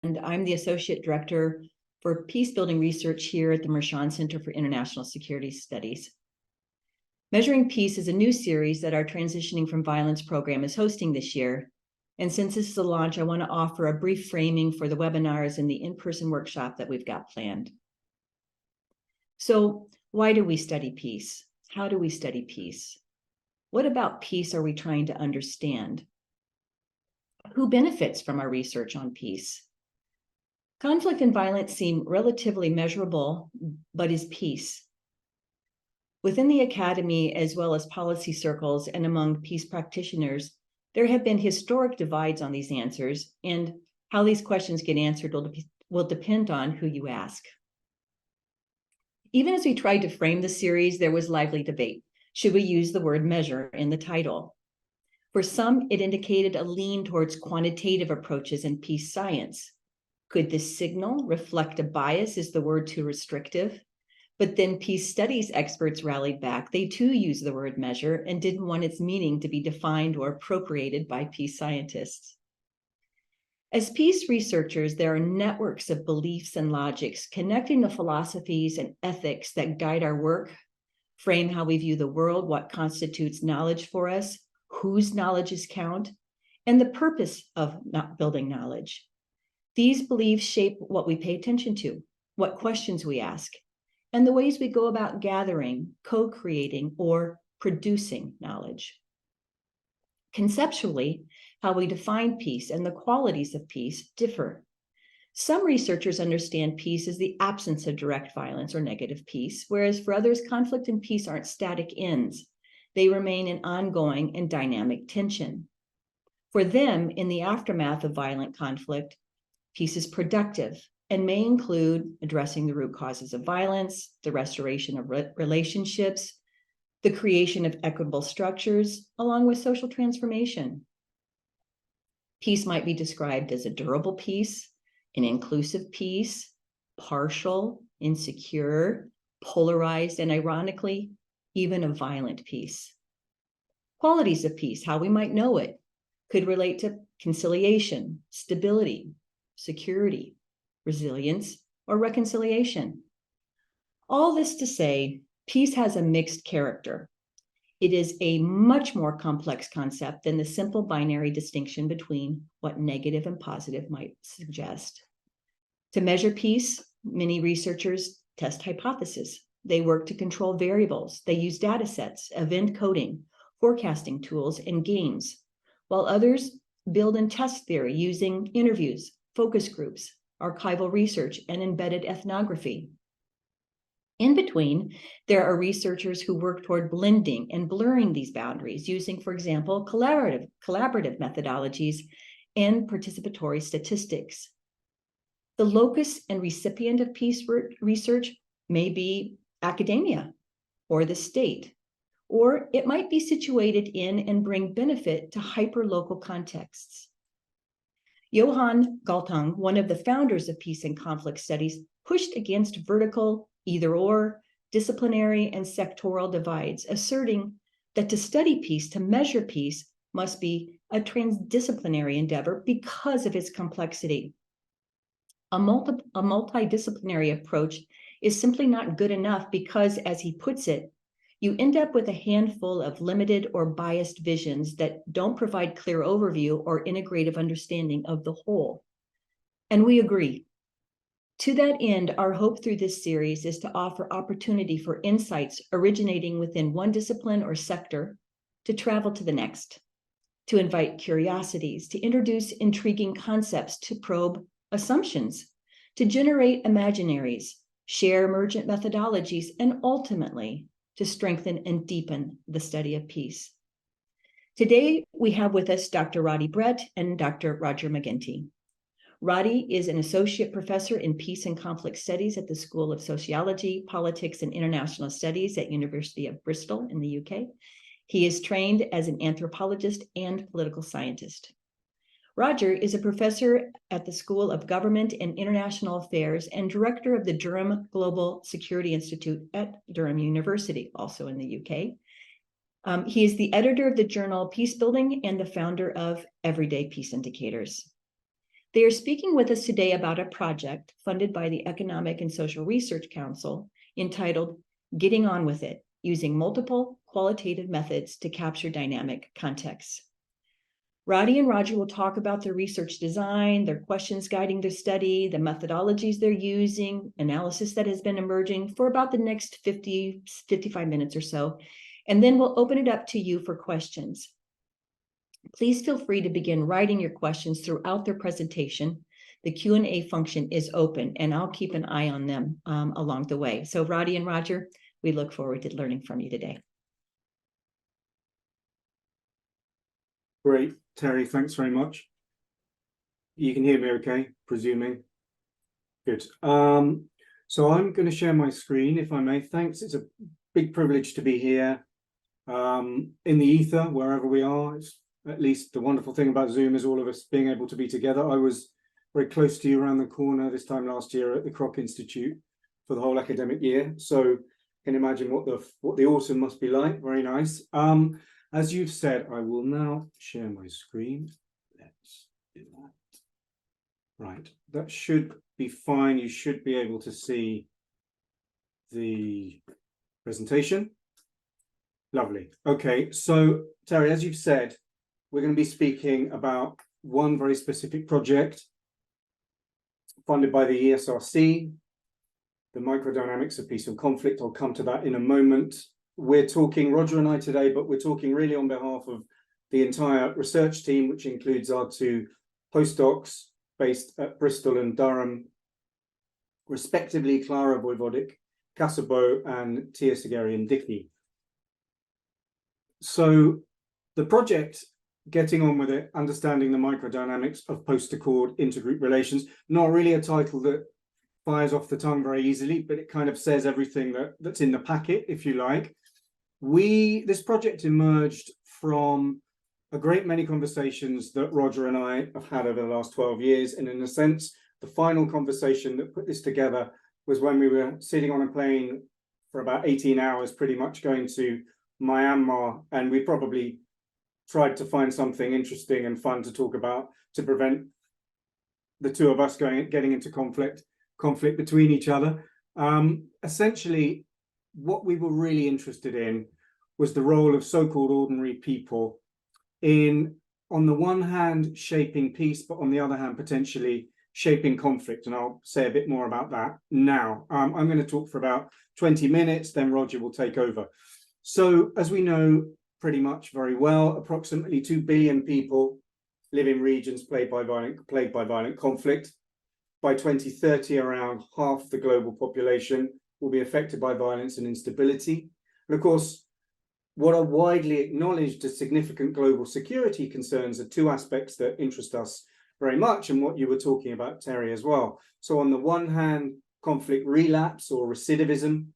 and I'm the Associate Director for Peacebuilding Research here at the Mershon Center for International Security Studies. Measuring Peace is a new series that our Transitioning from Violence program is hosting this year. And since this is a launch, I want to offer a brief framing for the webinars and the in-person workshop that we've got planned. So, why do we study peace? How do we study peace? What about peace are we trying to understand? Who benefits from our research on peace? Conflict and violence seem relatively measurable, but is peace? Within the academy, as well as policy circles and among peace practitioners, there have been historic divides on these answers, and how these questions get answered will depend on who you ask. Even as we tried to frame the series, there was lively debate. Should we use the word measure in the title? For some, it indicated a lean towards quantitative approaches in peace science. Could this signal reflect a bias? Is the word too restrictive? But then peace studies experts rallied back. They too used the word measure and didn't want its meaning to be defined or appropriated by peace scientists. As peace researchers, there are networks of beliefs and logics connecting the philosophies and ethics that guide our work, frame how we view the world, what constitutes knowledge for us, whose knowledges count, and the purpose of building knowledge. These beliefs shape what we pay attention to, what questions we ask, and the ways we go about gathering, co-creating, or producing knowledge. Conceptually, how we define peace and the qualities of peace differ. Some researchers understand peace as the absence of direct violence or negative peace, whereas for others, conflict and peace aren't static ends. They remain in ongoing and dynamic tension. For them, in the aftermath of violent conflict, peace is productive and may include addressing the root causes of violence, the restoration of relationships, the creation of equitable structures, along with social transformation. Peace might be described as a durable peace, an inclusive peace, partial, insecure, polarized, and ironically, even a violent peace. Qualities of peace, how we might know it, could relate to conciliation, stability, security, resilience, or reconciliation. All this to say, peace has a mixed character. It is a much more complex concept than the simple binary distinction between what negative and positive might suggest. To measure peace, many researchers test hypotheses. They work to control variables. They use data sets, event coding, forecasting tools, and games, while others build and test theory using interviews, focus groups, archival research, and embedded ethnography. In between, there are researchers who work toward blending and blurring these boundaries using, for example, collaborative methodologies and participatory statistics. The locus and recipient of peace research may be academia or the state, or it might be situated in and bring benefit to hyperlocal contexts. Johan Galtung, one of the founders of peace and conflict studies, pushed against vertical either-or, disciplinary, and sectoral divides, asserting that to study peace, to measure peace, must be a transdisciplinary endeavor because of its complexity. A multidisciplinary approach is simply not good enough because, as he puts it, you end up with a handful of limited or biased visions that don't provide clear overview or integrative understanding of the whole. And we agree. To that end, our hope through this series is to offer opportunity for insights originating within one discipline or sector to travel to the next, to invite curiosities, to introduce intriguing concepts, to probe assumptions, to generate imaginaries, share emergent methodologies, and ultimately to strengthen and deepen the study of peace. Today, we have with us Dr. Roddy Brett and Dr. Roger McGinty. Roddy is an associate professor in peace and conflict studies at the School of Sociology, Politics, and International Studies at University of Bristol in the UK. He is trained as an anthropologist and political scientist. Roger is a professor at the School of Government and International Affairs and director of the Durham Global Security Institute at Durham University, also in the UK. He is the editor of the journal Peacebuilding and the founder of Everyday Peace Indicators. They are speaking with us today about a project funded by the Economic and Social Research Council entitled Getting On With It, using multiple qualitative methods to capture dynamic contexts. Roddy and Roger will talk about their research design, their questions guiding their study, the methodologies they're using, analysis that has been emerging for about the next 55 minutes or so. And then we'll open it up to you for questions. Please feel free to begin writing your questions throughout their presentation. The Q&A function is open, and I'll keep an eye on them along the way. So Roddy and Roger, we look forward to learning from you today. Great, Terry, thanks very much. You can hear me okay, presuming? Good. So I'm going to share my screen, if I may. Thanks, it's a big privilege to be here in the ether, wherever we are. It's at least the wonderful thing about Zoom is all of us being able to be together. I was very close to you around the corner this time last year at the Kroc Institute for the whole academic year. So you can imagine what the autumn must be like. Very nice. As you've said, I will now share my screen. Let's do that. Right, that should be fine. You should be able to see the presentation. Lovely. Okay, so Terry, as you've said, we're going to be speaking about one very specific project funded by the ESRC, the microdynamics of peace and conflict. I'll come to that in a moment. We're talking, Roger and I today, but we're talking really on behalf of the entire research team, which includes our two postdocs based at Bristol and Durham, respectively, Clara Vojvodic, Casabo, and Tia Segarian-Dickey. So the project, Getting On With It, Understanding the Microdynamics of Post-Accord Intergroup Relations, not really a title that fires off the tongue very easily, but it kind of says everything that's in the packet, if you like. This project emerged from a great many conversations that Roger and I have had over the last 12 years. And in a sense, the final conversation that put this together was when we were sitting on a plane for about 18 hours, pretty much going to Myanmar. And we probably tried to find something interesting and fun to talk about to prevent the two of us getting into conflict between each other. Essentially, what we were really interested in was the role of so-called ordinary people in, on the one hand, shaping peace, but on the other hand, potentially shaping conflict. And I'll say a bit more about that now. I'm going to talk for about 20 minutes, then Roger will take over. So as we know pretty much very well, approximately 2 billion people live in regions plagued by violent conflict. By 2030, around half the global population will be affected by violence and instability. And of course, what are widely acknowledged as significant global security concerns are two aspects that interest us very much, and what you were talking about, Terry, as well. So on the one hand, conflict relapse or recidivism,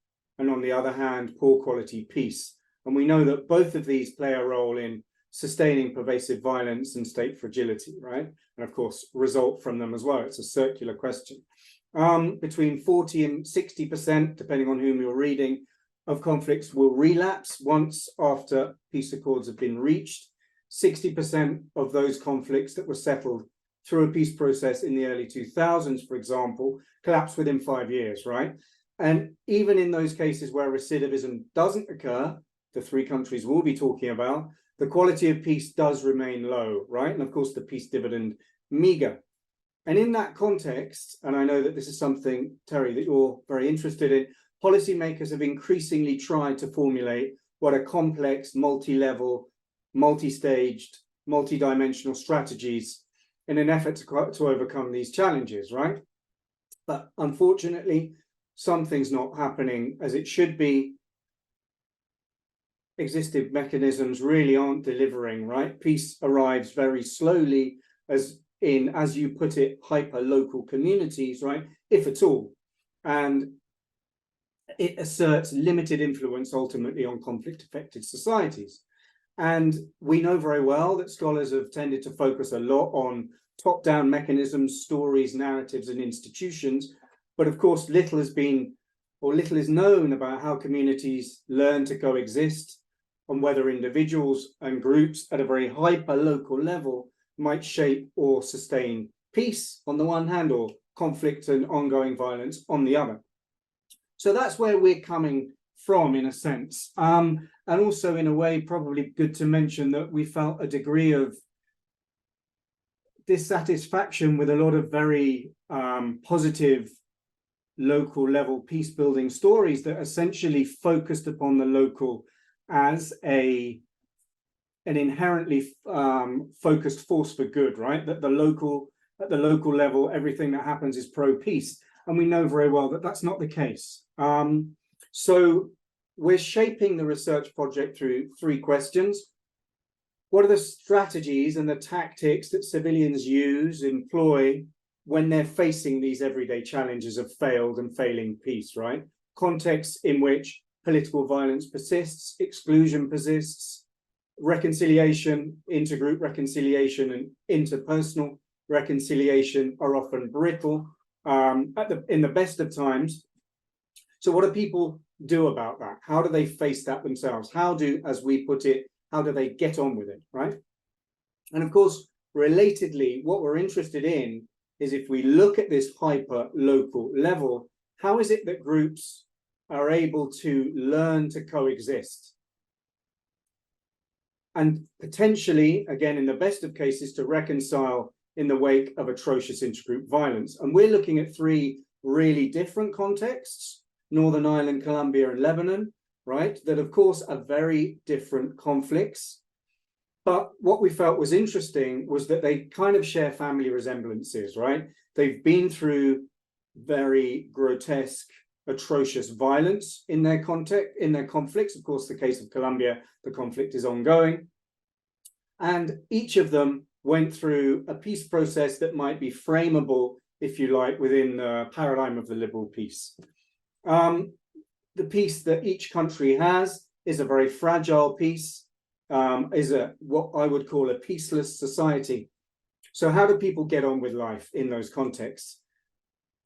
and on the other hand, poor quality peace. And we know that both of these play a role in sustaining pervasive violence and state fragility, right? And of course, result from them as well. It's a circular question. Between 40 and 60%, depending on whom you're reading, of conflicts will relapse once after peace accords have been reached. 60% of those conflicts that were settled through a peace process in the early 2000s, for example, collapse within 5 years, right? And even in those cases where recidivism doesn't occur, the three countries we'll be talking about, the quality of peace does remain low, right? And of course, the peace dividend meager. And in that context, and I know that this is something, Terry, that you're very interested in, policymakers have increasingly tried to formulate what are complex, multi-level, multi-staged, multi-dimensional strategies in an effort to overcome these challenges, right? But unfortunately, something's not happening as it should be. Existing mechanisms really aren't delivering, right? Peace arrives very slowly, as you put it, hyper-local communities, right? If at all. And it asserts limited influence ultimately on conflict-affected societies. And we know very well that scholars have tended to focus a lot on top-down mechanisms, stories, narratives, and institutions. But of course, little is known about how communities learn to coexist, and whether individuals and groups at a very hyper-local level might shape or sustain peace on the one hand, or conflict and ongoing violence on the other. So that's where we're coming from, in a sense. And also, in a way, probably good to mention that we felt a degree of dissatisfaction with a lot of very positive local level peace building stories that essentially focused upon the local as an inherently focused force for good, right? That at the local level, everything that happens is pro-peace. And we know very well that that's not the case. So we're shaping the research project through 3 questions. What are the strategies and the tactics that civilians employ when they're facing these everyday challenges of failed and failing peace, right? Contexts in which political violence persists, exclusion persists, reconciliation, intergroup reconciliation and interpersonal reconciliation are often brittle in the best of times. So what do people do about that? How do they face that themselves? How do, as we put it, how do they get on with it, right? And of course, relatedly, what we're interested in is, if we look at this hyper local level, how is it that groups are able to learn to coexist? And potentially, again, in the best of cases, to reconcile in the wake of atrocious intergroup violence. And we're looking at 3 really different contexts: Northern Ireland, Colombia, and Lebanon, right? That, of course, are very different conflicts. But what we felt was interesting was that they kind of share family resemblances, right? They've been through very grotesque, atrocious violence in their conflicts. Of course, the case of Colombia, the conflict is ongoing. And each of them went through a peace process that might be frameable, if you like, within the paradigm of the liberal peace. The peace that each country has is a very fragile peace, is what I would call a peaceless society. So how do people get on with life in those contexts?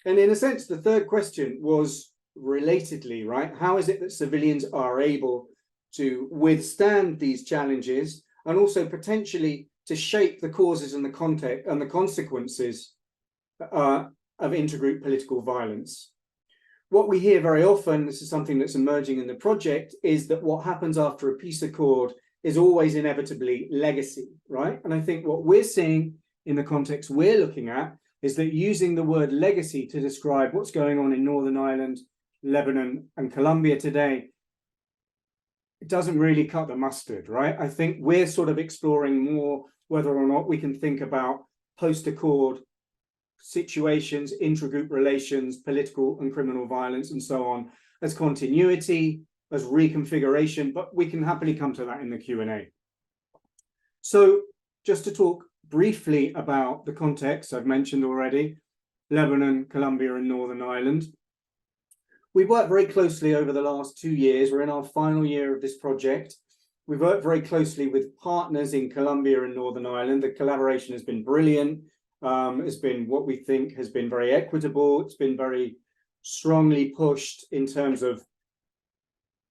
And in a sense, the third question was relatedly, right? How is it that civilians are able to withstand these challenges and also potentially to shape the causes and the context and the consequences of intergroup political violence? What we hear very often, this is something that's emerging in the project, is that what happens after a peace accord is always inevitably legacy, right? And I think what we're seeing in the context we're looking at is that using the word legacy to describe what's going on in Northern Ireland, Lebanon, and Colombia today, it doesn't really cut the mustard, right? I think we're sort of exploring more whether or not we can think about post-accord situations, intragroup relations, political and criminal violence, and so on, as continuity, as reconfiguration, but we can happily come to that in the Q&A. So just to talk briefly about the context I've mentioned already, Lebanon, Colombia, and Northern Ireland. We've worked very closely over the last 2 years. We're in our final year of this project. We've worked very closely with partners in Colombia and Northern Ireland. The collaboration has been brilliant. It's been what we think has been very equitable. It's been very strongly pushed in terms of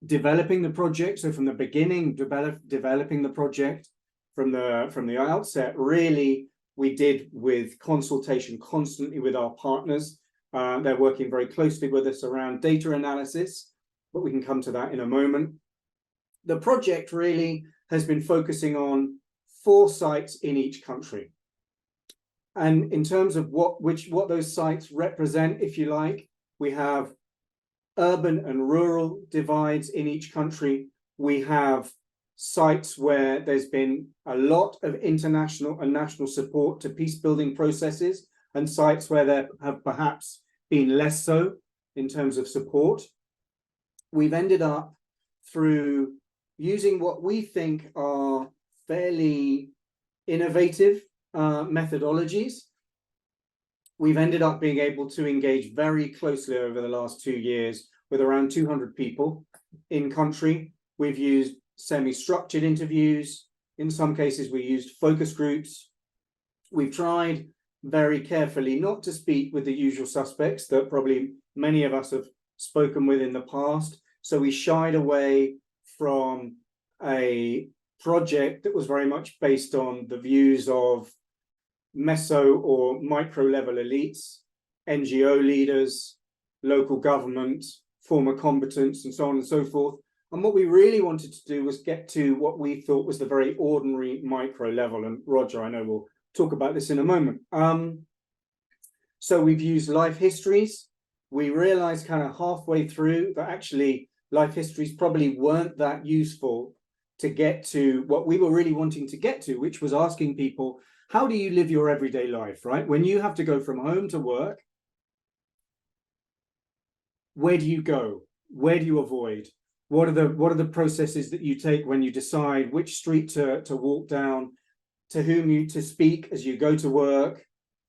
developing the project. So from the beginning, developing the project from the outset, really, we did with consultation constantly with our partners. They're working very closely with us around data analysis, but we can come to that in a moment. The project really has been focusing on 4 sites in each country. And in terms of what those sites represent, if you like, we have urban and rural divides in each country. We have sites where there's been a lot of international and national support to peace building processes, and sites where there have perhaps been less so in terms of support. We've ended up, through using what we think are fairly innovative methodologies, we've ended up being able to engage very closely over the last 2 years with around 200 people in country. We've used semi-structured interviews. In some cases, we used focus groups. We've tried very carefully not to speak with the usual suspects that probably many of us have spoken with in the past. So we shied away from a project that was very much based on the views of meso or micro level elites, NGO leaders, local government, former combatants, and so on and so forth. And what we really wanted to do was get to what we thought was the very ordinary micro level. And Roger, I know we'll talk about this in a moment. So we've used life histories. We realized kind of halfway through that actually life histories probably weren't that useful to get to what we were really wanting to get to, which was asking people, how do you live your everyday life, right? When you have to go from home to work, where do you go? Where do you avoid? What are the processes that you take when you decide which street to walk down, to whom you to speak as you go to work,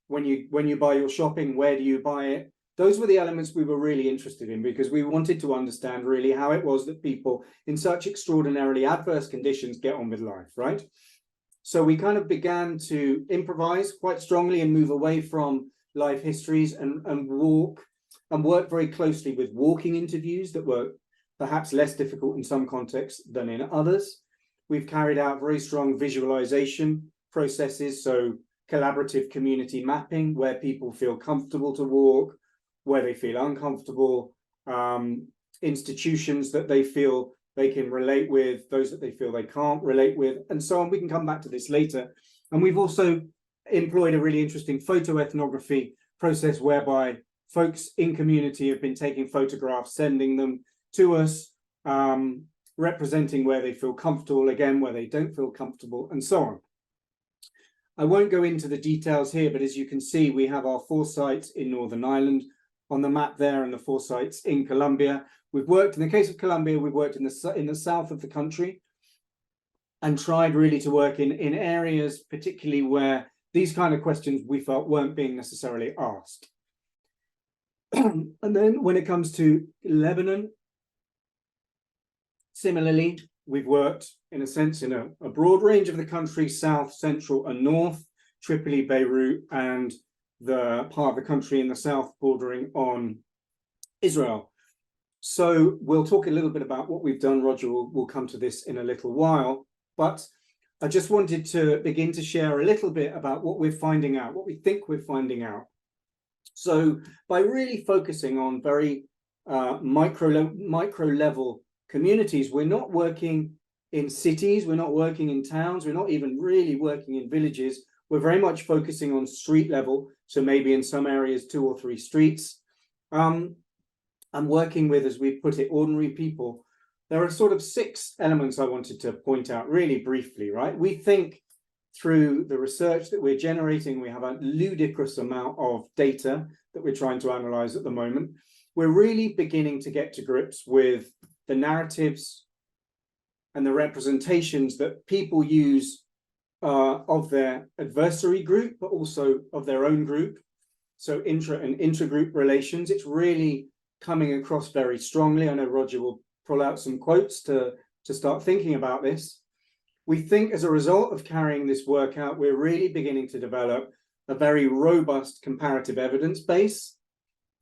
when you buy your shopping, where do you buy it? Those were the elements we were really interested in, because we wanted to understand really how it was that people in such extraordinarily adverse conditions get on with life, right? So we kind of began to improvise quite strongly and move away from life histories and work very closely with walking interviews that were perhaps less difficult in some contexts than in others. We've carried out very strong visualization processes, so collaborative community mapping, where people feel comfortable to walk, where they feel uncomfortable, institutions that they feel they can relate with, those that they feel they can't relate with, and so on. We can come back to this later. And we've also employed a really interesting photoethnography process whereby folks in community have been taking photographs, sending them to us, representing where they feel comfortable, again, where they don't feel comfortable, and so on. I won't go into the details here, but as you can see, we have our 4 sites in Northern Ireland on the map there, and the 4 sites in Colombia. We've worked, in the case of Colombia, we've worked in the south of the country and tried really to work in areas particularly where these kind of questions we felt weren't being necessarily asked. And then when it comes to Lebanon, similarly, we've worked in a sense in a broad range of the country, south, central and north, Tripoli, Beirut, and the part of the country in the south bordering on Israel. So we'll talk a little bit about what we've done. Roger will come to this in a little while, but I just wanted to begin to share a little bit about what we're finding out, what we think we're finding out. So by really focusing on very micro level communities, we're not working in cities, we're not working in towns, we're not even really working in villages. We're very much focusing on street level, so maybe in some areas 2 or 3 streets. And working with, as we put it, ordinary people. There are sort of 6 elements I wanted to point out really briefly, right? We think through the research that we're generating, we have a ludicrous amount of data that we're trying to analyze at the moment. We're really beginning to get to grips with the narratives and the representations that people use of their adversary group, but also of their own group. So intra and intergroup relations, it's really coming across very strongly. I know Roger will pull out some quotes to start thinking about this. We think as a result of carrying this work out, we're really beginning to develop a very robust comparative evidence base.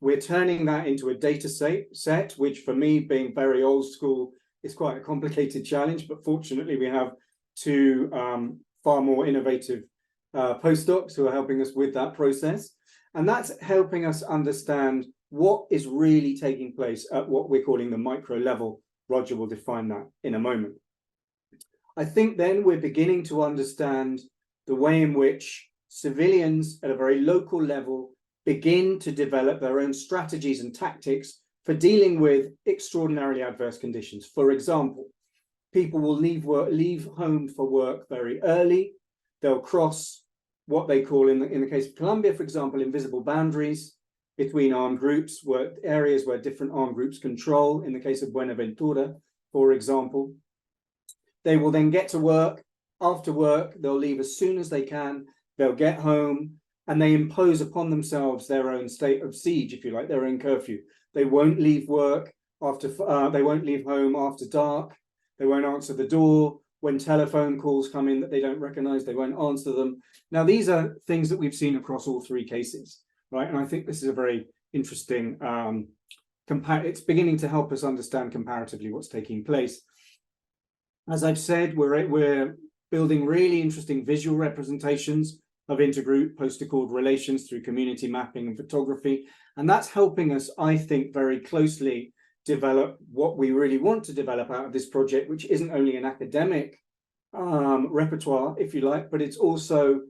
We're turning that into a data set, which for me, being very old school, is quite a complicated challenge, but fortunately we have 2 far more innovative postdocs who are helping us with that process. And that's helping us understand what is really taking place at what we're calling the micro level. Roger will define that in a moment. I think then we're beginning to understand the way in which civilians at a very local level begin to develop their own strategies and tactics for dealing with extraordinarily adverse conditions. For example, people will leave home for work very early. They'll cross what they call, in the case of Colombia, for example, invisible boundaries between armed groups, where areas where different armed groups control. In the case of Buenaventura, for example, they will then get to work. After work, they'll leave as soon as they can. They'll get home, and they impose upon themselves their own state of siege, if you like, their own curfew. They won't leave work after. They won't leave home after dark. They won't answer the door when telephone calls come in that they don't recognize. They won't answer them. Now, these are things that we've seen across all 3 cases, right? And I think this is a very interesting. It's beginning to help us understand comparatively what's taking place. As I've said, we're building really interesting visual representations of intergroup post-accord relations through community mapping and photography. And that's helping us, I think, very closely develop what we really want to develop out of this project, which isn't only an academic repertoire, if you like, but it's also,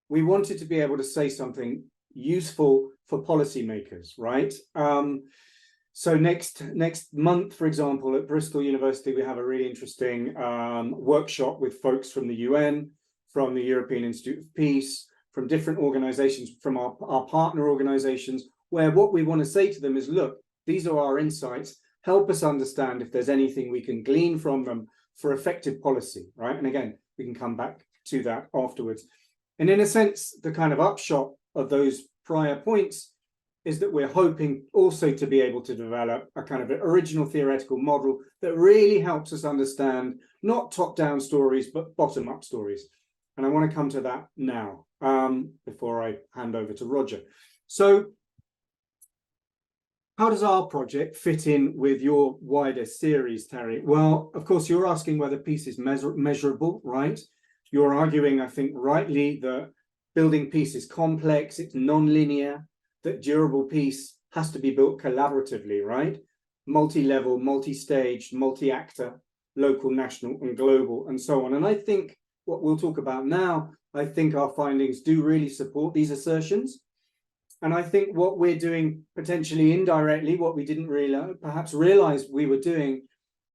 we wanted to be able to say something useful for policymakers, right? So next month, for example, at Bristol University, we have a really interesting workshop with folks from the UN, from the European Institute of Peace, from different organizations, from our partner organizations, where what we want to say to them is, look, these are our insights, help us understand if there's anything we can glean from them for effective policy, right? And again, we can come back to that afterwards. And in a sense, the kind of upshot of those prior points is that we're hoping also to be able to develop a kind of original theoretical model that really helps us understand not top-down stories, but bottom-up stories. And I want to come to that now, before I hand over to Roger. So how does our project fit in with your wider series, Terry? Well, of course, you're asking whether peace is measurable, right? You're arguing, I think, rightly, that building peace is complex, it's non-linear, that durable peace has to be built collaboratively, right? Multi-level, multi-stage, multi-actor, local, national, and global, and so on. And I think what we'll talk about now, I think our findings do really support these assertions. And I think what we're doing potentially indirectly, what we didn't really perhaps realize we were doing,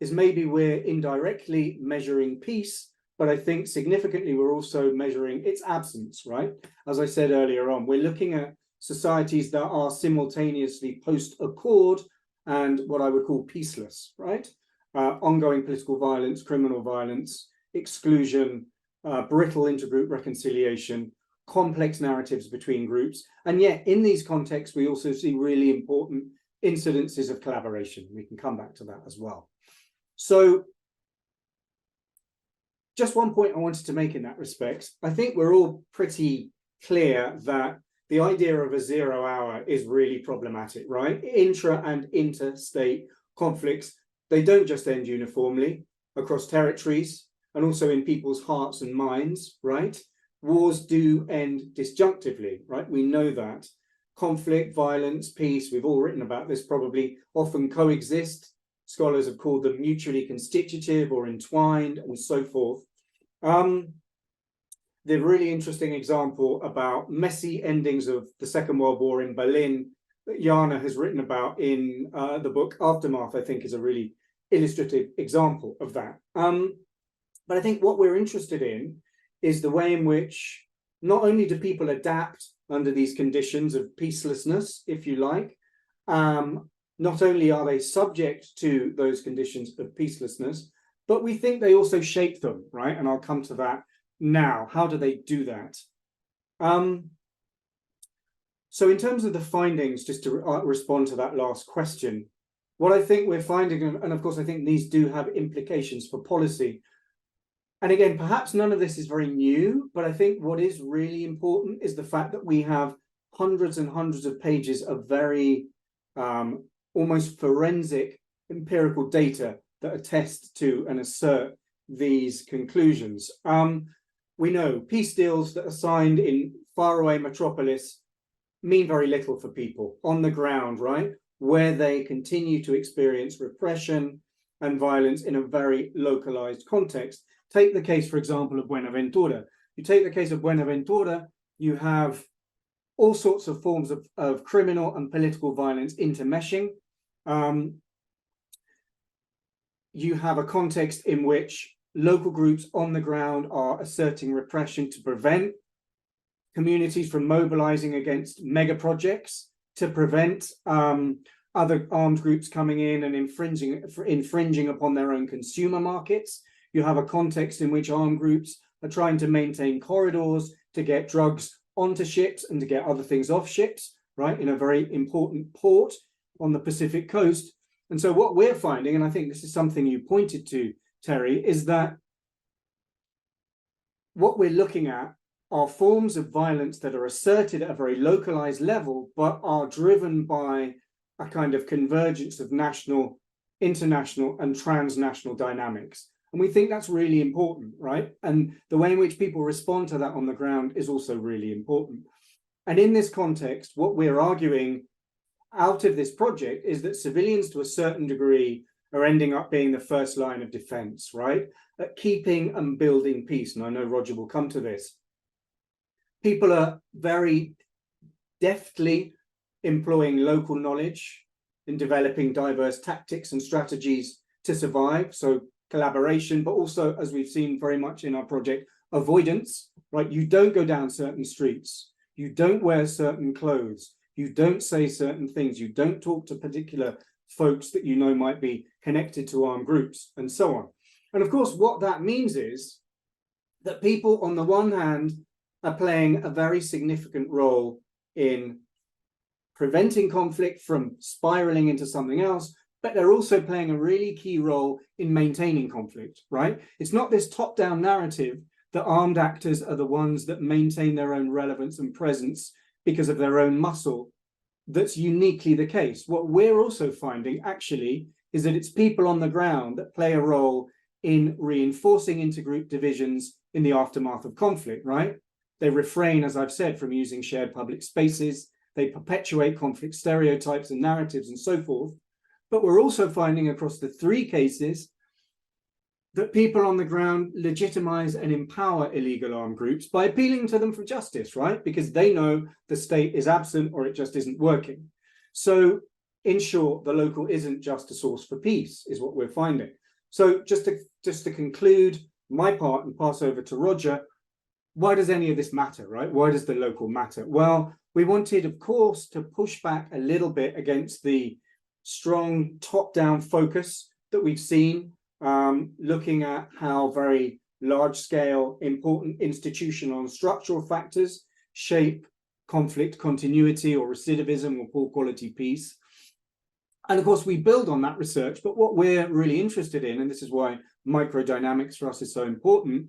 is maybe we're indirectly measuring peace, but I think significantly we're also measuring its absence, right? As I said earlier on, we're looking at societies that are simultaneously post-accord and what I would call peaceless, right? Ongoing political violence, criminal violence, exclusion, brittle intergroup reconciliation, complex narratives between groups. And yet in these contexts, we also see really important incidences of collaboration. We can come back to that as well. So just one point I wanted to make in that respect. I think we're all pretty clear that the idea of a 0 hour is really problematic, right? Intra and interstate conflicts, they don't just end uniformly across territories and also in people's hearts and minds, right? Wars do end disjunctively, right? We know that. Conflict, violence, peace, we've all written about this probably, often coexist. Scholars have called them mutually constitutive or entwined and so forth. The really interesting example about messy endings of the Second World War in Berlin that Jana has written about in the book Aftermath, I think, is a really illustrative example of that. But I think what we're interested in is the way in which not only do people adapt under these conditions of peacelessness, if you like, not only are they subject to those conditions of peacelessness, but we think they also shape them, right? And I'll come to that now. How do they do that? So in terms of the findings, just to respond to that last question, what I think we're finding, and of course I think these do have implications for policy, and again, perhaps none of this is very new, but I think what is really important is the fact that we have hundreds and hundreds of pages of very almost forensic empirical data that attest to and assert these conclusions. We know peace deals that are signed in faraway metropolis mean very little for people on the ground, right? Where they continue to experience repression and violence in a very localized context. Take the case, for example, of Buenaventura. You take the case of Buenaventura, you have all sorts of forms of criminal and political violence intermeshing. You have a context in which local groups on the ground are asserting repression to prevent communities from mobilizing against mega projects, to prevent other armed groups coming in and infringing upon their own consumer markets. You have a context in which armed groups are trying to maintain corridors to get drugs onto ships and to get other things off ships, right, in a very important port on the Pacific coast. And so what we're finding, and I think this is something you pointed to, Terry, is that what we're looking at are forms of violence that are asserted at a very localized level, but are driven by a kind of convergence of national, international, and transnational dynamics. And we think that's really important, right? And the way in which people respond to that on the ground is also really important. And in this context, what we're arguing out of this project is that civilians, to a certain degree, are ending up being the first line of defense, right? At keeping and building peace. And I know Roger will come to this. People are very deftly employing local knowledge in developing diverse tactics and strategies to survive. So collaboration, but also, as we've seen very much in our project, avoidance, right? You don't go down certain streets. You don't wear certain clothes. You don't say certain things. You don't talk to particular folks that you know might be connected to armed groups, and so on. And of course, what that means is that people, on the one hand, are playing a very significant role in preventing conflict from spiraling into something else, but they're also playing a really key role in maintaining conflict, right? It's not this top-down narrative that armed actors are the ones that maintain their own relevance and presence because of their own muscle. That's uniquely the case. What we're also finding, actually, is that it's people on the ground that play a role in reinforcing intergroup divisions in the aftermath of conflict, right? They refrain, as I've said, from using shared public spaces. They perpetuate conflict stereotypes and narratives and so forth. But we're also finding across the three cases that people on the ground legitimize and empower illegal armed groups by appealing to them for justice, right? Because they know the state is absent or it just isn't working. So in short, the local isn't just a source for peace, is what we're finding. So just to conclude my part and pass over to Roger, why does any of this matter, right? Why does the local matter? Well, we wanted, of course, to push back a little bit against the strong top-down focus that we've seen, looking at how very large-scale, important institutional and structural factors shape conflict continuity or recidivism or poor quality peace. And of course, we build on that research, but what we're really interested in, and this is why microdynamics for us is so important,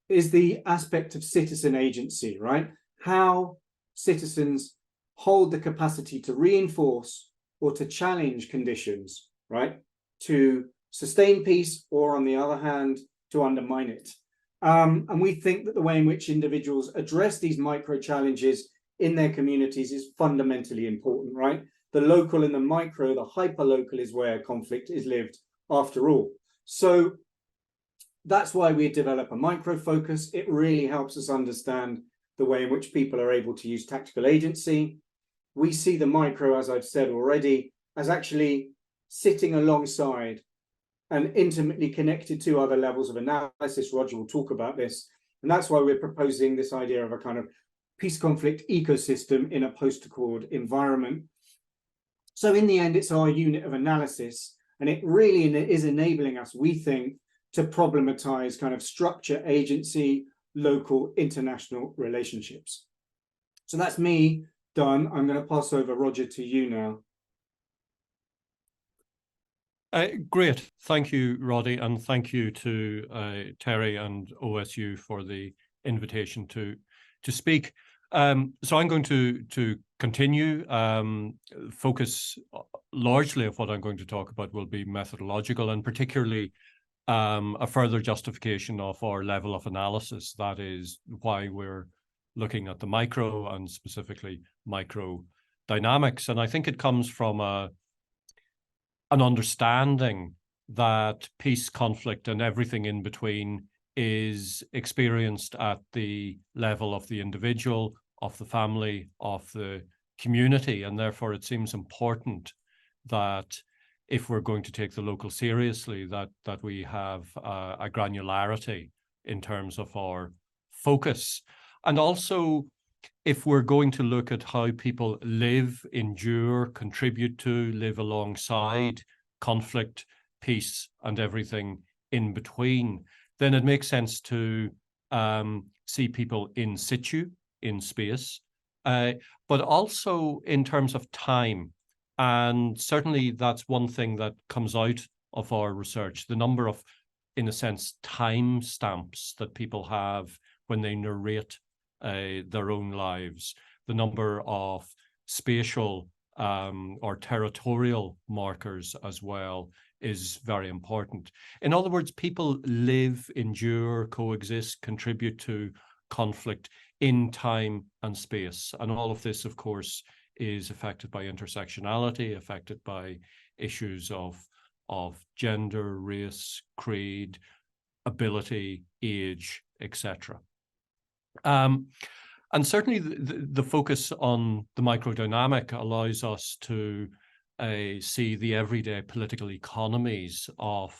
is the aspect of citizen agency, right? How citizens hold the capacity to reinforce or to challenge conditions, right? To sustain peace, or on the other hand, to undermine it. And we think that the way in which individuals address these micro challenges in their communities is fundamentally important, right? The local and the micro, the hyperlocal, is where conflict is lived after all. So that's why we develop a micro focus. It really helps us understand the way in which people are able to use tactical agency. We see the micro, as I've said already, as actually sitting alongside and intimately connected to other levels of analysis. Roger will talk about this. And that's why we're proposing this idea of a kind of peace conflict ecosystem in a post-accord environment. So in the end, it's our unit of analysis, and it really is enabling us, we think, to problematize kind of structure, agency, local, international relationships. So that's me done. I'm going to pass over, Roger, to you now. Great. Thank you, Roddy, and thank you to Terry and OSU for the invitation to speak. So I'm going to continue. Focus largely of what I'm going to talk about will be methodological, and particularly a further justification of our level of analysis. That is why we're looking at the micro and specifically micro dynamics. And I think it comes from an understanding that peace, conflict, and everything in between is experienced at the level of the individual, of the family, of the community. And therefore, it seems important that if we're going to take the local seriously, that we have a granularity in terms of our focus. And also, if we're going to look at how people live, endure, contribute to, live alongside conflict, peace, and everything in between, then it makes sense to see people in situ, in space, but also in terms of time. And certainly that's one thing that comes out of our research, the number of, in a sense, time stamps that people have when they narrate their own lives, the number of spatial or territorial markers as well is very important. In other words, people live, endure, coexist, contribute to conflict in time and space. And all of this, of course, is affected by intersectionality, affected by issues of gender, race, creed, ability, age, etc. And certainly the focus on the microdynamic allows us to see the everyday political economies of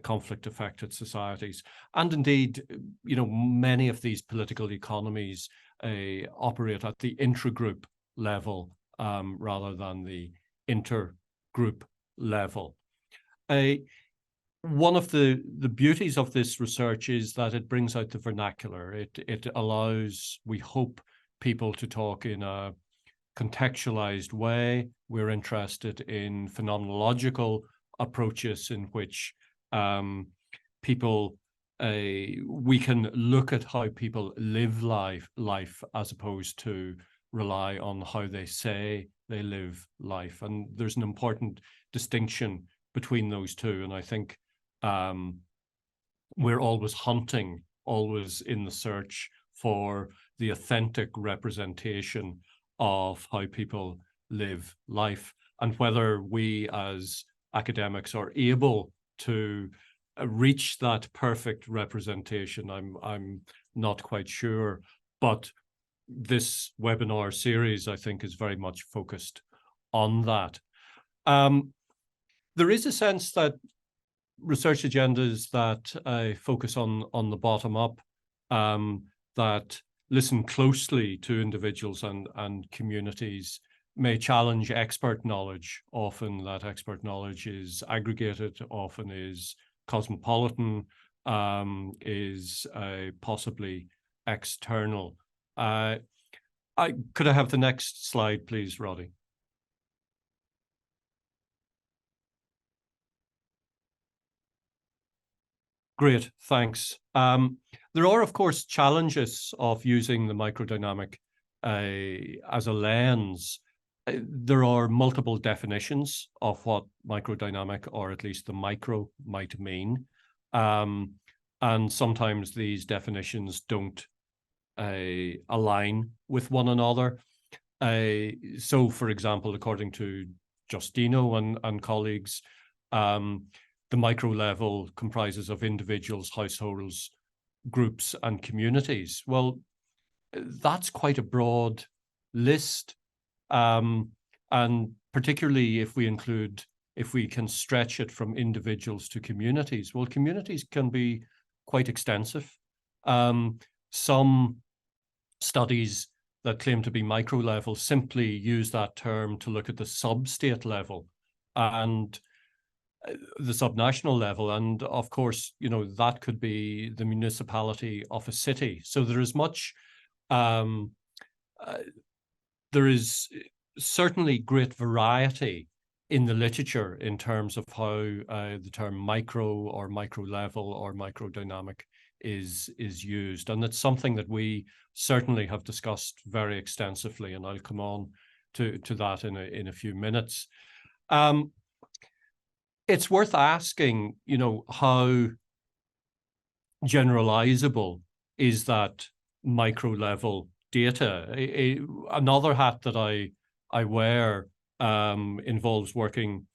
conflict-affected societies. And indeed, many of these political economies operate at the intragroup level rather than the intergroup level. One of the beauties of this research is that it brings out the vernacular. It allows, we hope, people to talk in a contextualized way. We're interested in phenomenological approaches in which we can look at how people live life as opposed to rely on how they say they live life. And there's an important distinction between those two. And I think we're always hunting, always in the search for the authentic representation of how people live life, and whether we as academics are able to reach that perfect representation, I'm not quite sure. But this webinar series, I think, is very much focused on that. There is a sense that research agendas that focus on the bottom up, that listen closely to individuals and communities, may challenge expert knowledge. Often that expert knowledge is aggregated, often is cosmopolitan, is possibly external. Could I have the next slide, please, Roddy? Great, thanks. There are, of course, challenges of using the microdynamic as a lens. There are multiple definitions of what microdynamic, or at least the micro, might mean. And sometimes these definitions don't align with one another. So, for example, according to Justino and colleagues, the micro level comprises of individuals, households, groups, and communities. Well, that's quite a broad list. And particularly if we can stretch it from individuals to communities, well, communities can be quite extensive. Some studies that claim to be micro level simply use that term to look at the sub-state level and the subnational level. And of course, that could be the municipality of a city. So there is much, there is certainly great variety in the literature in terms of how the term micro or micro level or microdynamic is used. And it's something that we certainly have discussed very extensively, and I'll come on to that in a few minutes. It's worth asking, how generalizable is that micro level data? Another hat that I wear involves working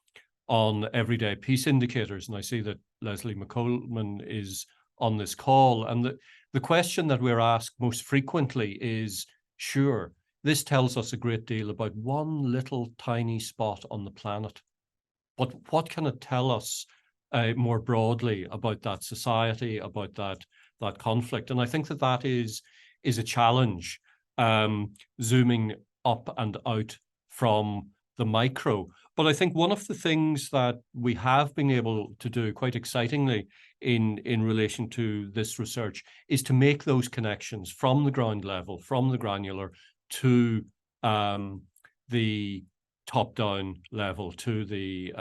on everyday peace indicators, and I see that Leslie McColeman is on this call. And the question that we're asked most frequently is, sure, this tells us a great deal about one little tiny spot on the planet, but what can it tell us more broadly about that society, about that conflict? And I think that is a challenge, zooming up and out from the micro. But I think one of the things that we have been able to do quite excitingly in relation to this research is to make those connections from the ground level, from the granular, to the top-down level, to the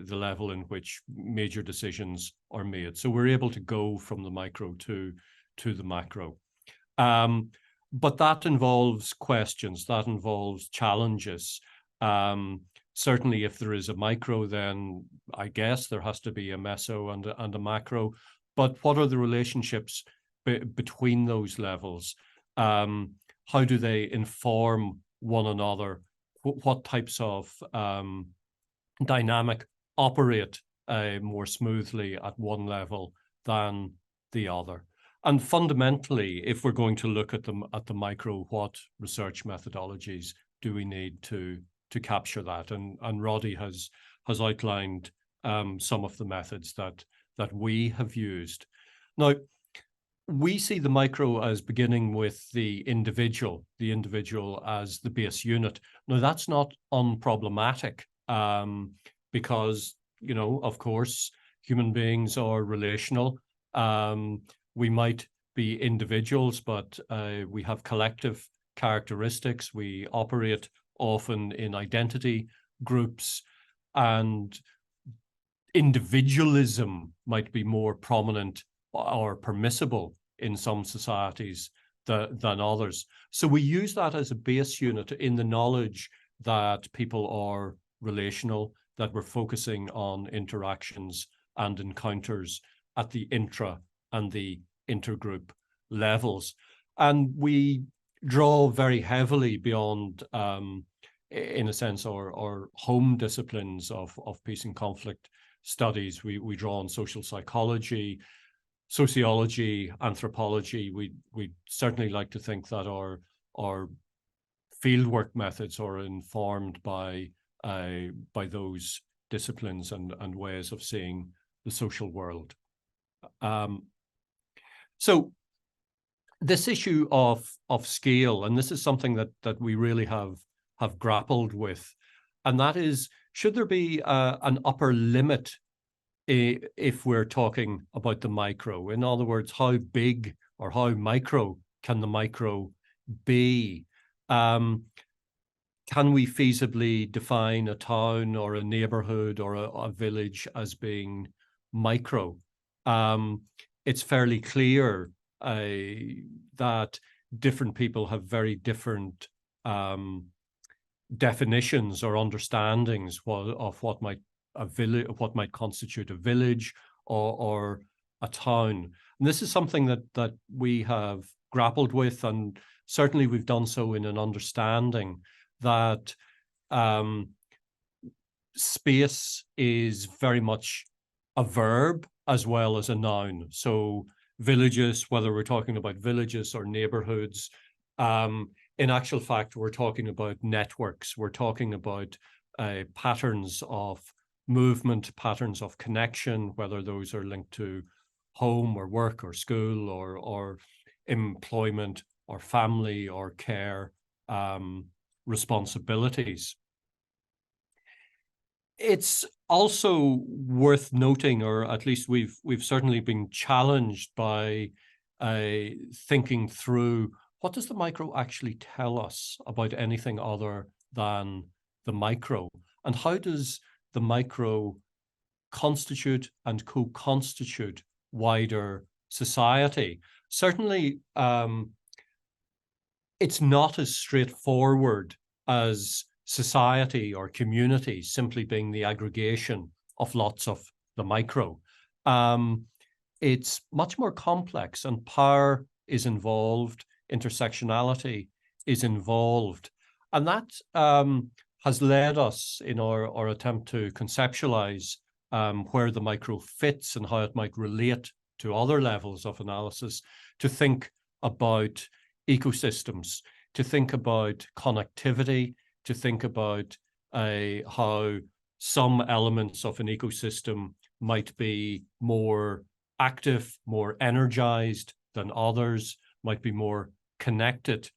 level in which major decisions are made. So we're able to go from the micro to the macro. But that involves questions, that involves challenges. Certainly, if there is a micro, then I guess there has to be a meso and a macro. But what are the relationships between those levels? How do they inform one another? What types of dynamic operate more smoothly at one level than the other? And fundamentally, if we're going to look at the micro, what research methodologies do we need to capture that? And Roddy has outlined some of the methods that we have used. Now, we see the micro as beginning with the individual as the base unit. Now, that's not unproblematic because, you know, of course, human beings are relational. We might be individuals, but we have collective characteristics. We operate often in identity groups, and individualism might be more prominent or permissible in some societies than others. So we use that as a base unit in the knowledge that people are relational, that we're focusing on interactions and encounters at the intra and the intergroup levels. And we draw very heavily beyond, in a sense, our home disciplines of peace and conflict studies. We draw on social psychology, sociology, anthropology. We certainly like to think that our fieldwork methods are informed by those disciplines and ways of seeing the social world. So this issue of scale, and this is something that we really have grappled with, and that is, should there be an upper limit if we're talking about the micro? In other words, how big or how micro can the micro be? Can we feasibly define a town or a neighborhood or a village as being micro? It's fairly clear that different people have very different definitions or understandings of what might constitute a village or a town. And this is something that we have grappled with, and certainly we've done so in an understanding that space is very much a verb as well as a noun. So villages, whether we're talking about villages or neighborhoods, in actual fact, we're talking about networks. We're talking about patterns of movement, patterns of connection, whether those are linked to home or work or school or employment or family or care responsibilities. It's also worth noting, or at least we've certainly been challenged by thinking through, what does the micro actually tell us about anything other than the micro? And how does the micro constitute and co-constitute wider society? Certainly, it's not as straightforward as society or community simply being the aggregation of lots of the micro. It's much more complex, and power is involved, intersectionality is involved. And that has led us in our attempt to conceptualize where the micro fits and how it might relate to other levels of analysis, to think about ecosystems, to think about connectivity, to think about how some elements of an ecosystem might be more active, more energized than others, might be more connected.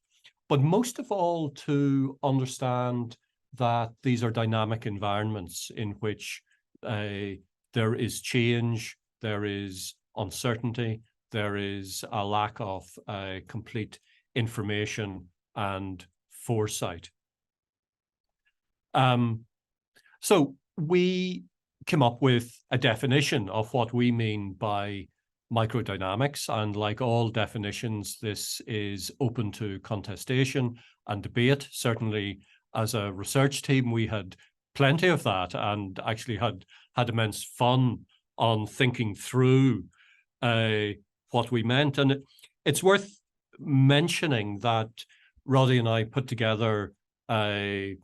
But most of all, to understand that these are dynamic environments in which there is change, there is uncertainty, there is a lack of complete information and foresight. So we came up with a definition of what we mean by microdynamics, and like all definitions, this is open to contestation and debate. Certainly, as a research team, we had plenty of that, and actually had immense fun on thinking through what we meant. And it's worth mentioning that Roddy and I put together the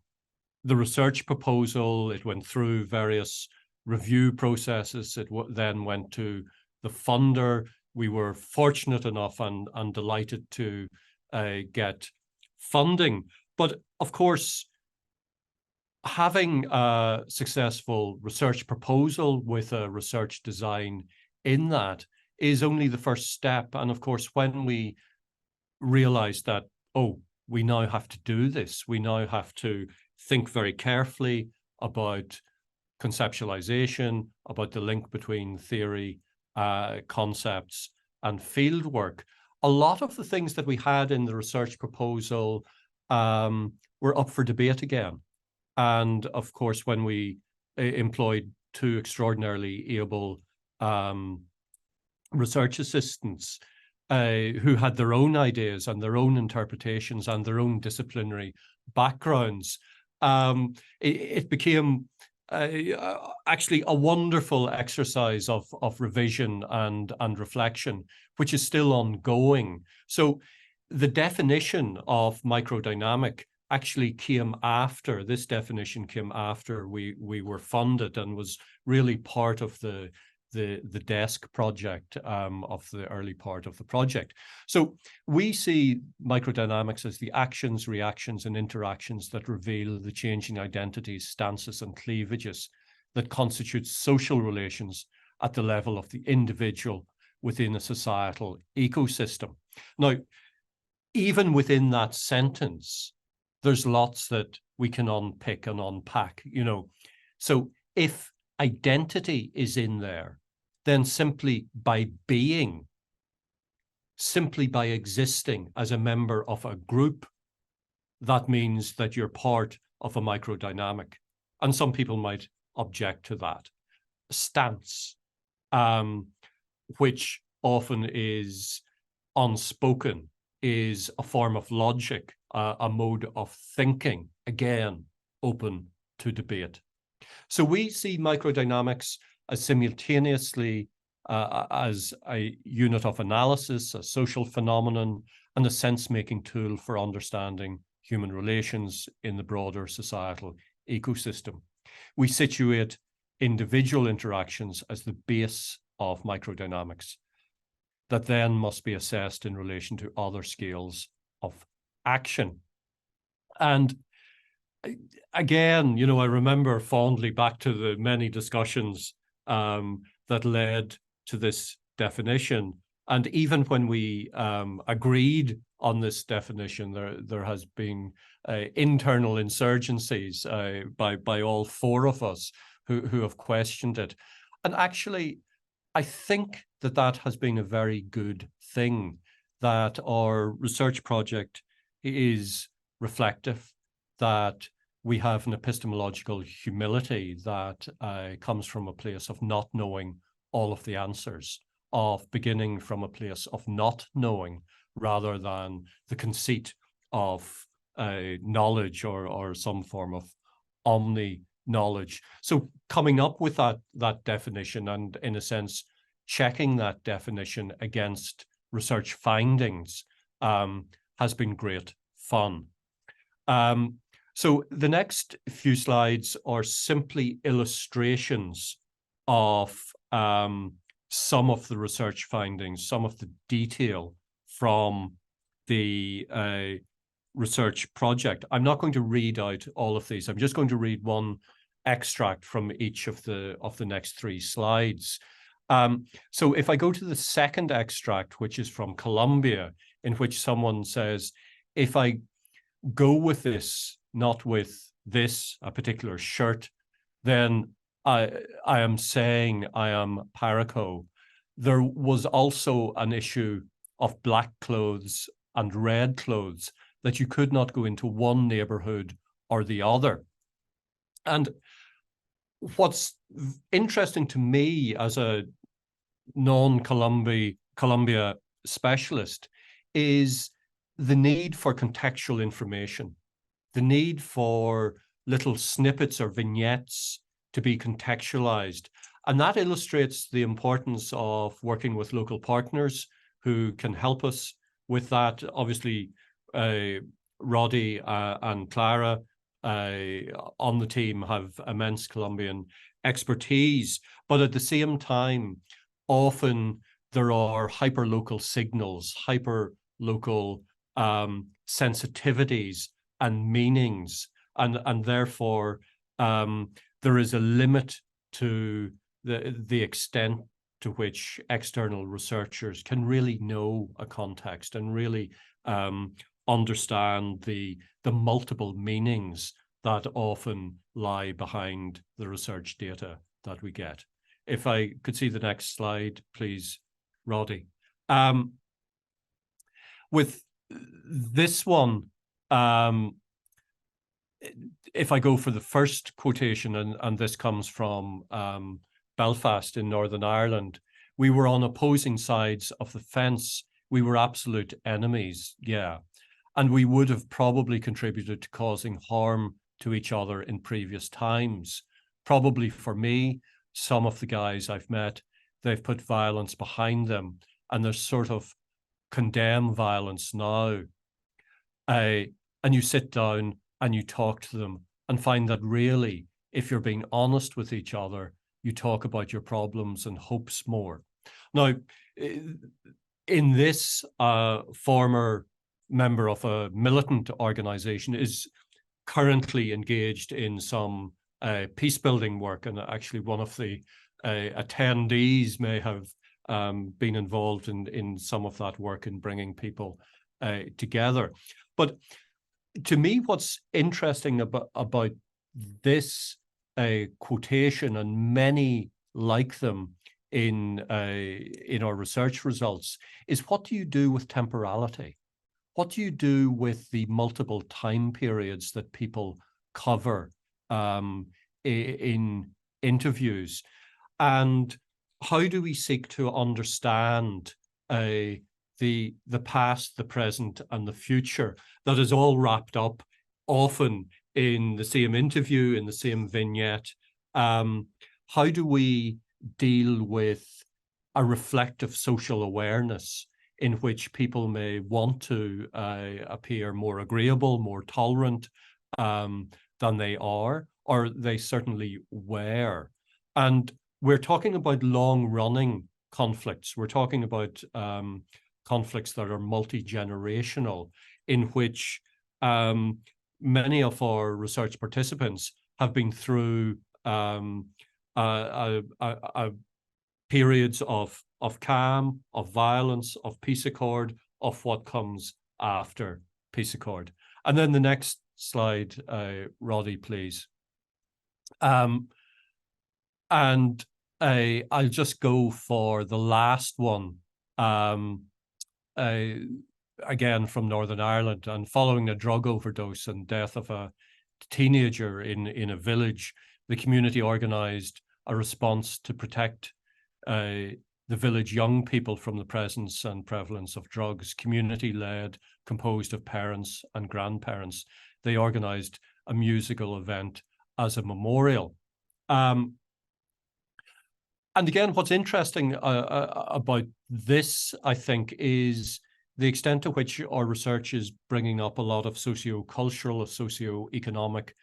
research proposal. It went through various review processes. It then went to the funder. We were fortunate enough and delighted to get funding. But of course, having a successful research proposal with a research design in that is only the first step. And of course, when we realized that, oh, we now have to do this, we now have to think very carefully about conceptualization, about the link between theory, concepts, and fieldwork. A lot of the things that we had in the research proposal were up for debate again. And of course, when we employed two extraordinarily able research assistants who had their own ideas and their own interpretations and their own disciplinary backgrounds, it became actually a wonderful exercise of revision and reflection, which is still ongoing. So the definition of microdynamic actually came after, this definition came after we were funded, and was really part of the desk project of the early part of the project. So we see microdynamics as the actions, reactions, and interactions that reveal the changing identities, stances, and cleavages that constitute social relations at the level of the individual within a societal ecosystem. Now, even within that sentence, there's lots that we can unpick and unpack, you know. So if identity is in there, then simply by being, simply by existing as a member of a group, that means that you're part of a microdynamic. And some people might object to that. Stance, which often is unspoken, is a form of logic, a mode of thinking, again, open to debate. So we see microdynamics as simultaneously as a unit of analysis, a social phenomenon, and a sense-making tool for understanding human relations in the broader societal ecosystem. We situate individual interactions as the base of microdynamics that then must be assessed in relation to other scales of action. And again, you know, I remember fondly back to the many discussions that led to this definition. And even when we agreed on this definition, there has been internal insurgencies by all four of us who have questioned it. And actually, I think that has been a very good thing, that our research project is reflective, that we have an epistemological humility that comes from a place of not knowing all of the answers, of beginning from a place of not knowing, rather than the conceit of knowledge or some form of omni-knowledge. So coming up with that definition, and in a sense, checking that definition against research findings has been great fun. So the next few slides are simply illustrations of some of the research findings, some of the detail from the research project. I'm not going to read out all of these. I'm just going to read one extract from each of the next three slides. So if I go to the second extract, which is from Colombia, in which someone says, if I go with this, not with this, a particular shirt, then I am saying I am Paraco. There was also an issue of black clothes and red clothes, that you could not go into one neighborhood or the other. And what's interesting to me as a non-Colombia specialist is the need for contextual information, the need for little snippets or vignettes to be contextualized. And that illustrates the importance of working with local partners who can help us with that. Obviously, Roddy and Clara on the team have immense Colombian expertise, but at the same time, often there are hyper-local signals, hyper-local sensitivities and meanings, and therefore there is a limit to the extent to which external researchers can really know a context and really understand the multiple meanings that often lie behind the research data that we get. If I could see the next slide, please, Roddy. With this one, if I go for the first quotation, and this comes from Belfast in Northern Ireland, we were on opposing sides of the fence. We were absolute enemies, yeah. And we would have probably contributed to causing harm to each other in previous times. Probably for me, some of the guys I've met, they've put violence behind them and they're sort of condemn violence now. And you sit down and you talk to them and find that really, if you're being honest with each other, you talk about your problems and hopes more. Now, in this, former member of a militant organization is currently engaged in some peace building work, and actually one of the attendees may have been involved in some of that work in bringing people together. But to me, what's interesting about this quotation and many like them in our research results is, what do you do with temporality? What do you do with the multiple time periods that people cover in interviews? And how do we seek to understand the past, the present, and the future that is all wrapped up often in the same interview, in the same vignette? How do we deal with a reflective social awareness in which people may want to appear more agreeable, more tolerant than they are, or they certainly were? And we're talking about long-running conflicts. We're talking about conflicts that are multi-generational, in which many of our research participants have been through periods of calm, of violence, of peace accord, of what comes after peace accord. And then the next slide, Roddy, please. And I'll just go for the last one, again from Northern Ireland, and following a drug overdose and death of a teenager in a village, the community organized a response to protect the village young people from the presence and prevalence of drugs. Community-led, composed of parents and grandparents. They organized a musical event as a memorial. And again, what's interesting about this, I think, is the extent to which our research is bringing up a lot of socio-cultural, socio-economic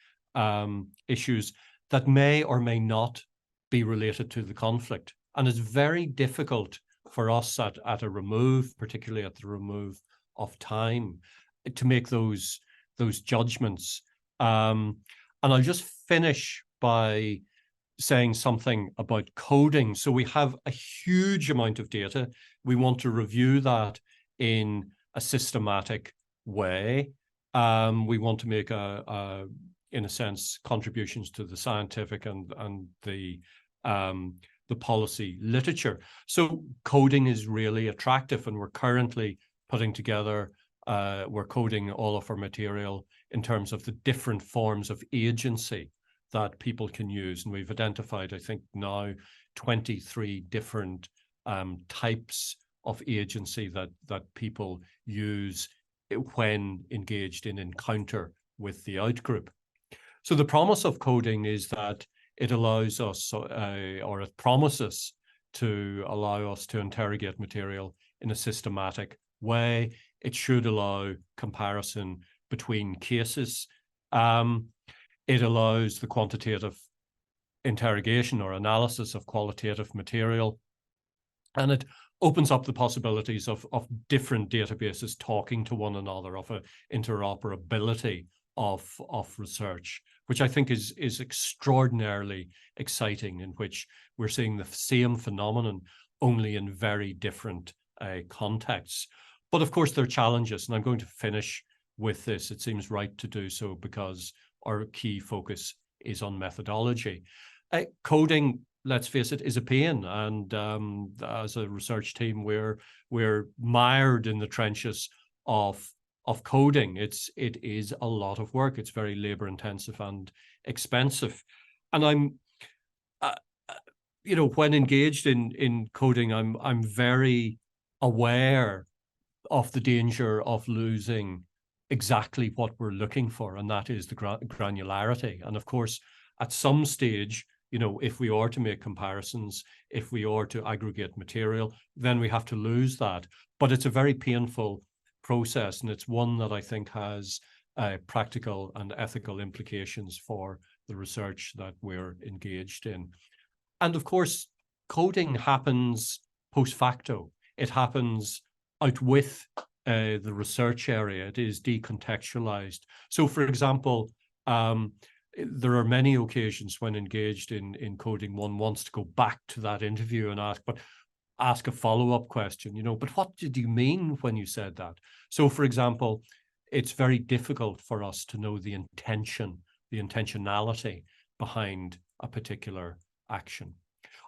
issues that may or may not be related to the conflict. And it's very difficult for us at a remove, particularly at the remove of time, to make those judgments. And I'll just finish by saying something about coding. So we have a huge amount of data. We want to review that in a systematic way. We want to make in a sense, contributions to the scientific and the policy literature. So coding is really attractive, and we're currently putting together, we're coding all of our material in terms of the different forms of agency that people can use. And we've identified, I think now, 23 different types of agency that people use when engaged in encounter with the outgroup. So the promise of coding is that it allows us, or it promises to allow us to interrogate material in a systematic way. It should allow comparison between cases. It allows the quantitative interrogation or analysis of qualitative material. And it opens up the possibilities of different databases talking to one another, of an interoperability of research, which I think is extraordinarily exciting, in which we're seeing the same phenomenon only in very different contexts. But of course, there are challenges, and I'm going to finish with this. It seems right to do so because our key focus is on methodology. Coding, let's face it, is a pain, and as a research team, we're mired in the trenches of coding. It is a lot of work. It's very labor intensive and expensive, and I'm when engaged in coding, I'm very aware of the danger of losing exactly what we're looking for, and that is the granularity. And of course, at some stage, if we are to make comparisons, if we are to aggregate material, then we have to lose that. But it's a very painful process, and it's one that I think has practical and ethical implications for the research that we're engaged in. And of course, coding happens post facto. It happens out with the research area. It is decontextualized. So, for example, there are many occasions when engaged in coding, one wants to go back to that interview and ask a follow-up question, but what did you mean when you said that? So, for example, it's very difficult for us to know the intentionality behind a particular action.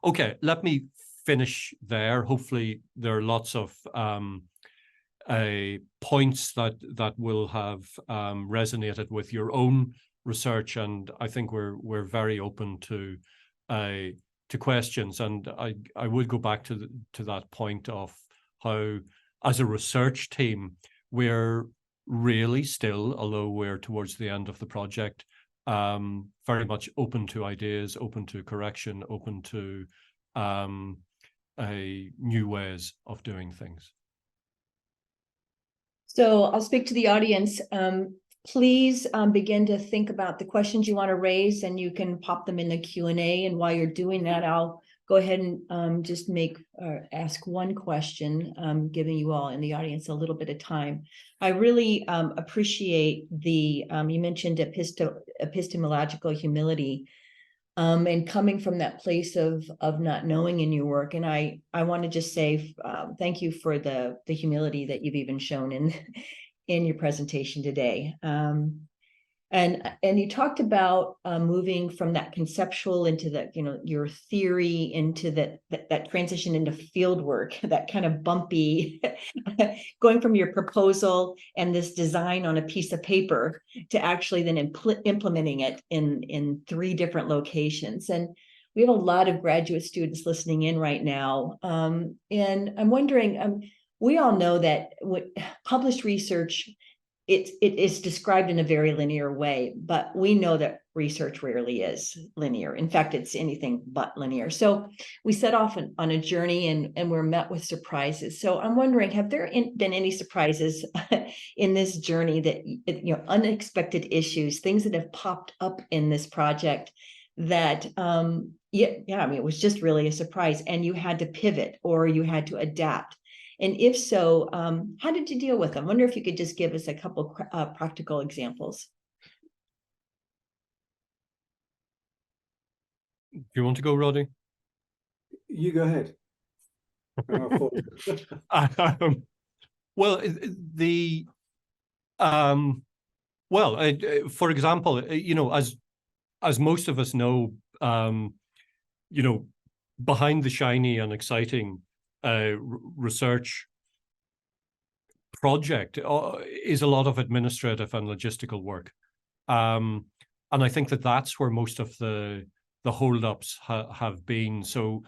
Okay, let me finish there. Hopefully there are lots of points that will have resonated with your own research, and I think we're very open to questions. And I would go back to that point of how, as a research team, we're really still, although we're towards the end of the project, very much open to ideas, open to correction, open to new ways of doing things. So I'll speak to the audience. Please begin to think about the questions you want to raise, and you can pop them in the Q&A. And while you're doing that, I'll go ahead and just ask one question, giving you all in the audience a little bit of time. I really appreciate you mentioned epistemological humility, and coming from that place of not knowing in your work. And I want to just say thank you for the humility that you've even shown in your presentation today. And you talked about moving from that conceptual into that, your theory, into that transition into field work, that kind of bumpy, going from your proposal and this design on a piece of paper to actually then implementing it in 3 different locations. And we have a lot of graduate students listening in right now. And I'm wondering, we all know that published research, it is described in a very linear way, but we know that research rarely is linear. In fact, it's anything but linear. So we set off on a journey, and we're met with surprises. So I'm wondering, have there been any surprises in this journey that, unexpected issues, things that have popped up in this project that, it was just really a surprise, and you had to pivot or you had to adapt? And if so, how did you deal with them? I wonder if you could just give us a couple practical examples. Do you want to go, Roddy? You go ahead. For example, as most of us know, behind the shiny and exciting research project is a lot of administrative and logistical work, and I think that's where most of the holdups have been. So,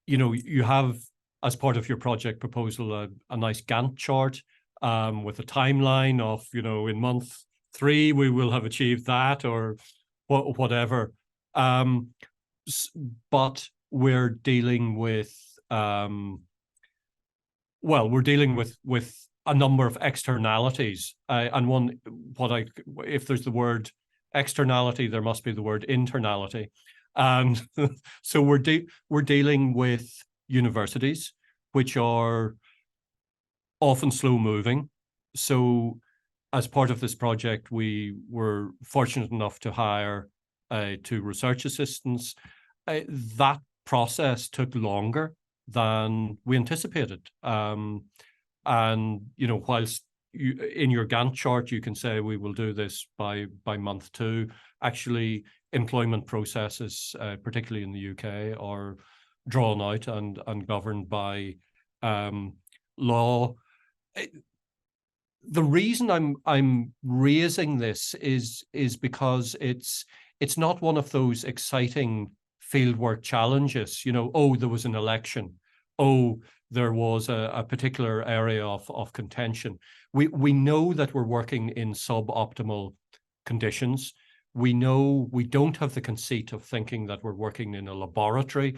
you have, as part of your project proposal, a nice Gantt chart with a timeline of, in month 3 we will have achieved that, or whatever. But we're dealing with we're dealing with a number of externalities, and one, if there's the word externality, there must be the word internality, and so we're dealing with universities, which are often slow moving. So as part of this project, we were fortunate enough to hire 2 research assistants. That process took longer than we anticipated. And, whilst in your Gantt chart, you can say we will do this by month 2, actually employment processes, particularly in the UK, are drawn out and governed by law. The reason I'm raising this is because it's not one of those exciting fieldwork challenges. Oh, there was an election. Oh, there was a particular area of contention. We know that we're working in suboptimal conditions. We know we don't have the conceit of thinking that we're working in a laboratory.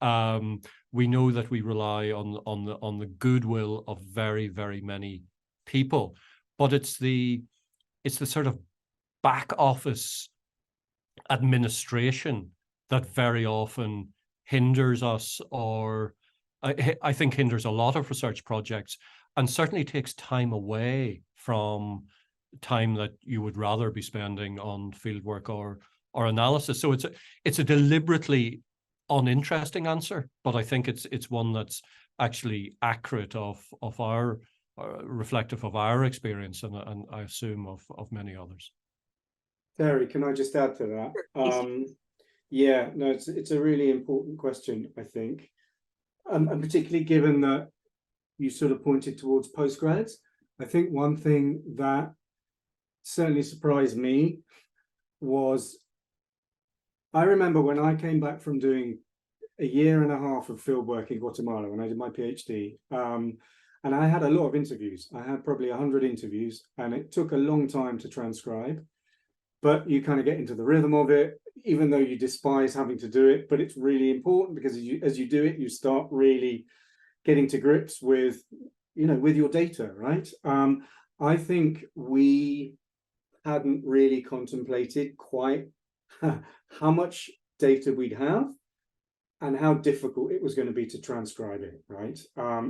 We know that we rely on the goodwill of very, very many people, but it's the sort of back office administration that very often hinders us, or I think hinders a lot of research projects, and certainly takes time away from time that you would rather be spending on fieldwork or analysis. So it's a deliberately uninteresting answer, but I think it's one that's actually accurate of our reflective of our experience, and I assume of many others. Terry, can I just add to that? Yeah, no, it's a really important question, I think, and particularly given that you sort of pointed towards postgrads. I think one thing that certainly surprised me was, I remember when I came back from doing a 1.5 years of fieldwork in Guatemala when I did my PhD, and I had a lot of interviews. I had probably 100 interviews, and it took a long time to transcribe, but you kind of get into the rhythm of it, even though you despise having to do it. But it's really important, because as you do it, you start really getting to grips with, with your data, right? I think we hadn't really contemplated quite how much data we'd have and how difficult it was going to be to transcribe it, right?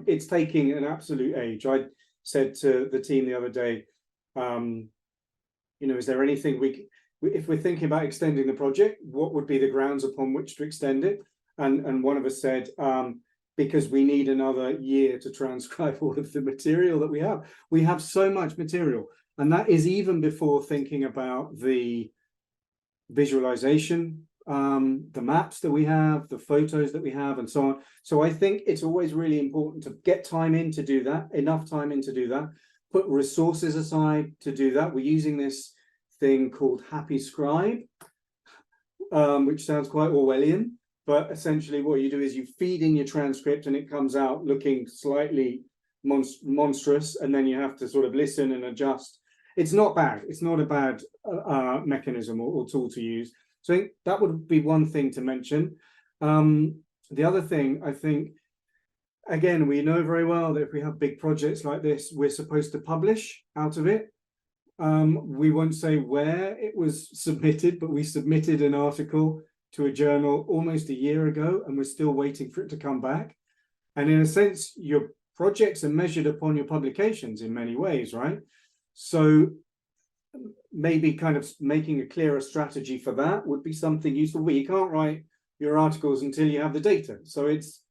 It's taking an absolute age. I said to the team the other day, is there anything if we're thinking about extending the project, what would be the grounds upon which to extend it? And one of us said, because we need another year to transcribe all of the material that we have. We have so much material, and that is even before thinking about the visualization, the maps that we have, the photos that we have, and so on. So I think it's always really important to get time in to do that, enough time in to do that, put resources aside to do that. We're using this thing called Happy Scribe, which sounds quite Orwellian, but essentially what you do is you feed in your transcript and it comes out looking slightly monstrous, and then you have to sort of listen and adjust. It's not bad. It's not a bad mechanism or tool to use. So I think that would be one thing to mention. The other thing, I think, again, we know very well that if we have big projects like this, we're supposed to publish out of it. We won't say where it was submitted, but we submitted an article to a journal almost 1 year ago, and we're still waiting for it to come back. And in a sense, your projects are measured upon your publications in many ways, right? So maybe kind of making a clearer strategy for that would be something useful. Well, you can't write your articles until you have the data, so it's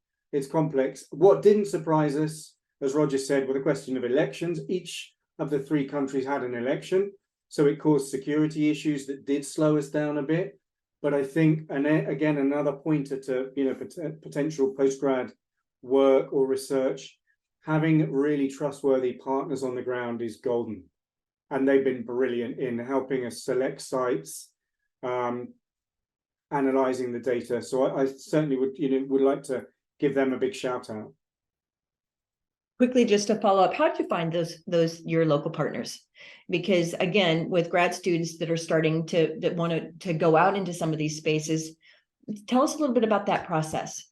complex. What didn't surprise us, as Roger said, were the question of elections. Each of the 3 countries had an election, so it caused security issues that did slow us down a bit. But I think, and again, another pointer to potential postgrad work or research, having really trustworthy partners on the ground is golden. And they've been brilliant in helping us select sites, analyzing the data. So I certainly would like to give them a big shout out. quickly, just to follow up, how did you find those your local partners? Because again, with grad students that are starting that want to go out into some of these spaces, tell us a little bit about that process.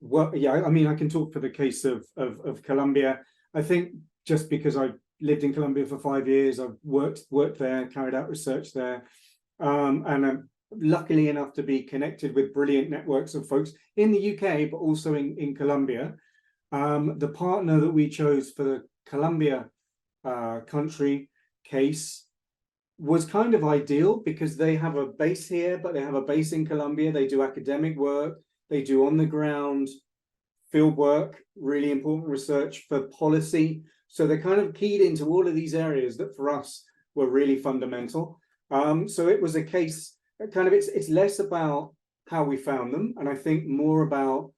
Well, yeah, I mean, I can talk for the case of Colombia. I think just because I've lived in Colombia for 5 years, I've worked there, carried out research there, and I'm luckily enough to be connected with brilliant networks of folks in the UK, but also in Colombia. The partner that we chose for the Colombia country case was kind of ideal because they have a base here, but they have a base in Colombia. They do academic work, they do on the ground field work, really important research for policy. So they're kind of keyed into all of these areas that for us were really fundamental. So it was a case, kind of, it's less about how we found them, and I think more about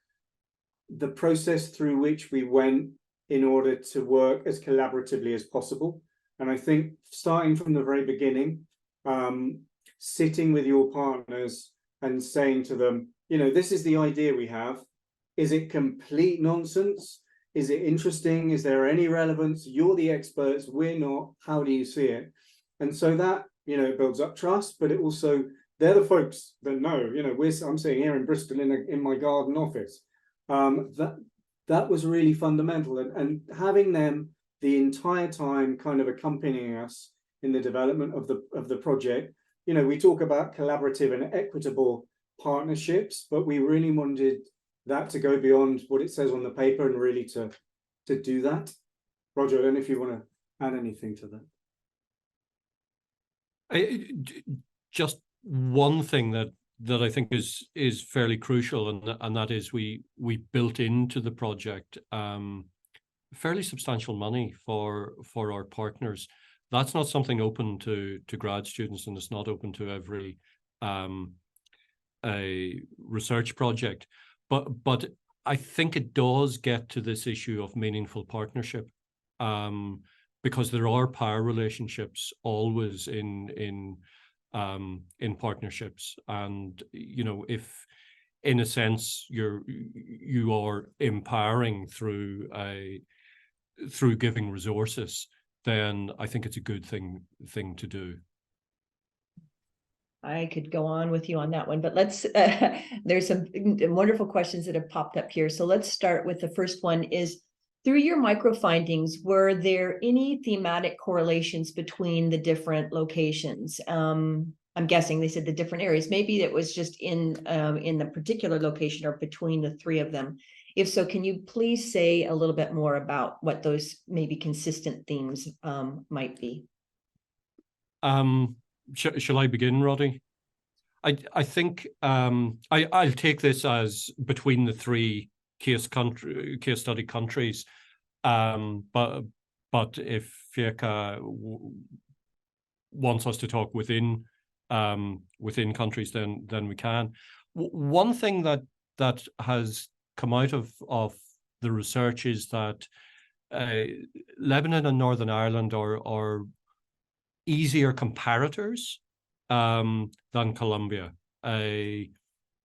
the process through which we went in order to work as collaboratively as possible. And I think starting from the very beginning, sitting with your partners and saying to them, you know, this is the idea we have. Is it complete nonsense? Is it interesting? Is there any relevance? You're the experts, we're not. How do you see it? And so that, you know, builds up trust, but it also, they're the folks that know, you know, I'm sitting here in Bristol in my garden office. That was really fundamental, and having them the entire time kind of accompanying us in the development of the project. You know, we talk about collaborative and equitable partnerships, but we really wanted that to go beyond what it says on the paper and really to do that. Roger, I don't know if you want to add anything to that. Just one thing that I think is fairly crucial, and that is we built into the project fairly substantial money for our partners. That's not something open to grad students, and it's not open to every a research project. But I think it does get to this issue of meaningful partnership, because there are power relationships always in partnerships, and you know, if in a sense you are empowering through giving resources, then I think it's a good thing to do. I could go on with you on that one, but let's, there's some wonderful questions that have popped up here. So let's start with the first one is, through your micro findings, were there any thematic correlations between the different locations? I'm guessing they said the different areas. Maybe it was just in the particular location or between the three of them. If so, can you please say a little bit more about what those maybe consistent themes might be? Shall I begin, Roddy? I think I'll take this as between the three case study countries, but if Fieka wants us to talk within countries, then we can. One thing that has come out of the research is that Lebanon and Northern Ireland are easier comparators than Colombia.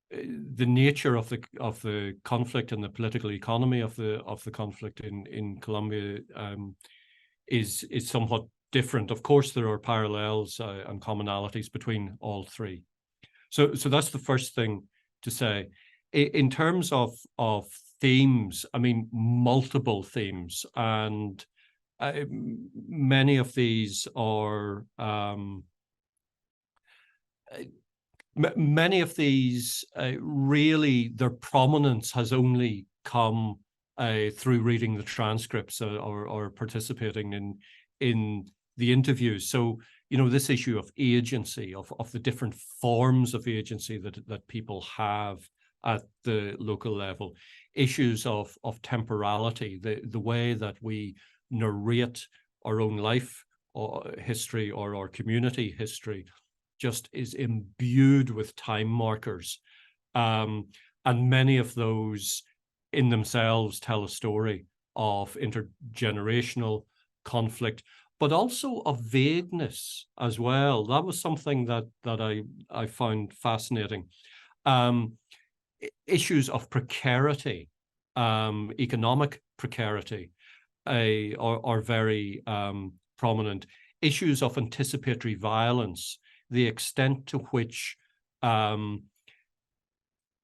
The nature of the conflict and the political economy of the conflict in Colombia is somewhat different. Of course, there are parallels and commonalities between all three. So that's the first thing to say. In terms of themes, I mean, multiple themes, and many of these are really, their prominence has only come through reading the transcripts or participating in the interviews. So, you know, this issue of agency, of the different forms of agency that people have at the local level, issues of temporality, the way that we narrate our own life or history or our community history just is imbued with time markers. And many of those in themselves tell a story of intergenerational conflict, but also of vagueness as well. That was something that I found fascinating. Issues of precarity, economic precarity are very prominent. Issues of anticipatory violence, the extent to which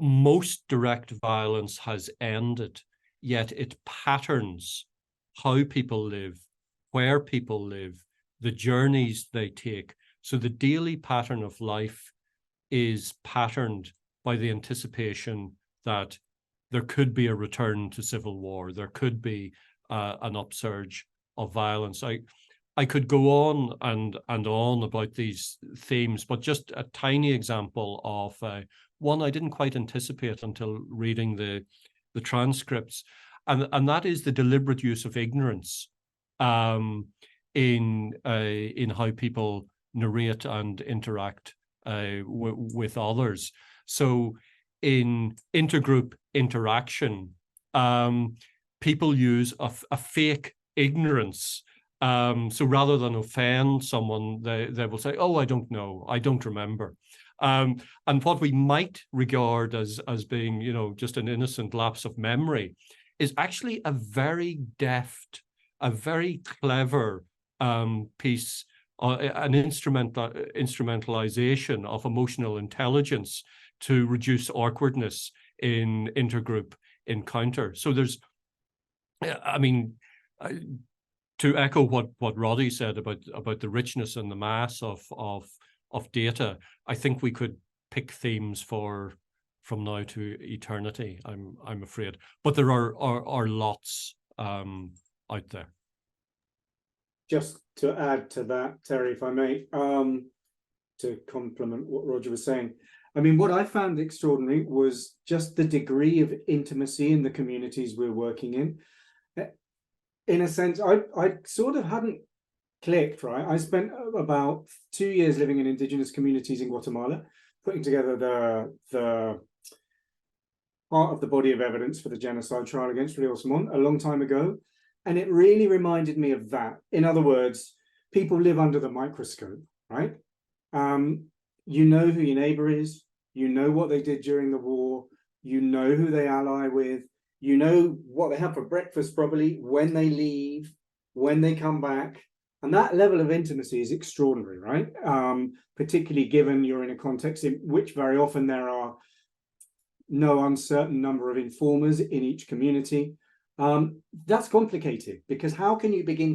most direct violence has ended, yet it patterns how people live, where people live, the journeys they take. So the daily pattern of life is patterned by the anticipation that there could be a return to civil war, there could be an upsurge of violence. I could go on and on about these themes, but just a tiny example of one I didn't quite anticipate until reading the transcripts, and that is the deliberate use of ignorance in how people narrate and interact with others. So in intergroup interaction, people use a fake ignorance. So rather than offend someone, they will say, "Oh, I don't know, I don't remember." And what we might regard as being, just an innocent lapse of memory is actually a very deft, a very clever piece, an instrumentalization of emotional intelligence to reduce awkwardness in intergroup encounter. So there's, to echo what Roddy said about the richness and the mass of data, I think we could pick themes from now to eternity, I'm afraid. But there are lots out there. Just to add to that, Terry, if I may, to complement what Roger was saying, what I found extraordinary was just the degree of intimacy in the communities we're working in. In a sense, I sort of hadn't clicked, right? I spent about 2 years living in indigenous communities in Guatemala, putting together the part of the body of evidence for the genocide trial against Rios Montt a long time ago. And it really reminded me of that. In other words, people live under the microscope, right? You know who your neighbor is, you know what they did during the war, you know who they ally with, you know what they have for breakfast probably, when they leave, when they come back. And that level of intimacy is extraordinary, right? Particularly given you're in a context in which very often there are no uncertain number of informers in each community. That's complicated, because how can you begin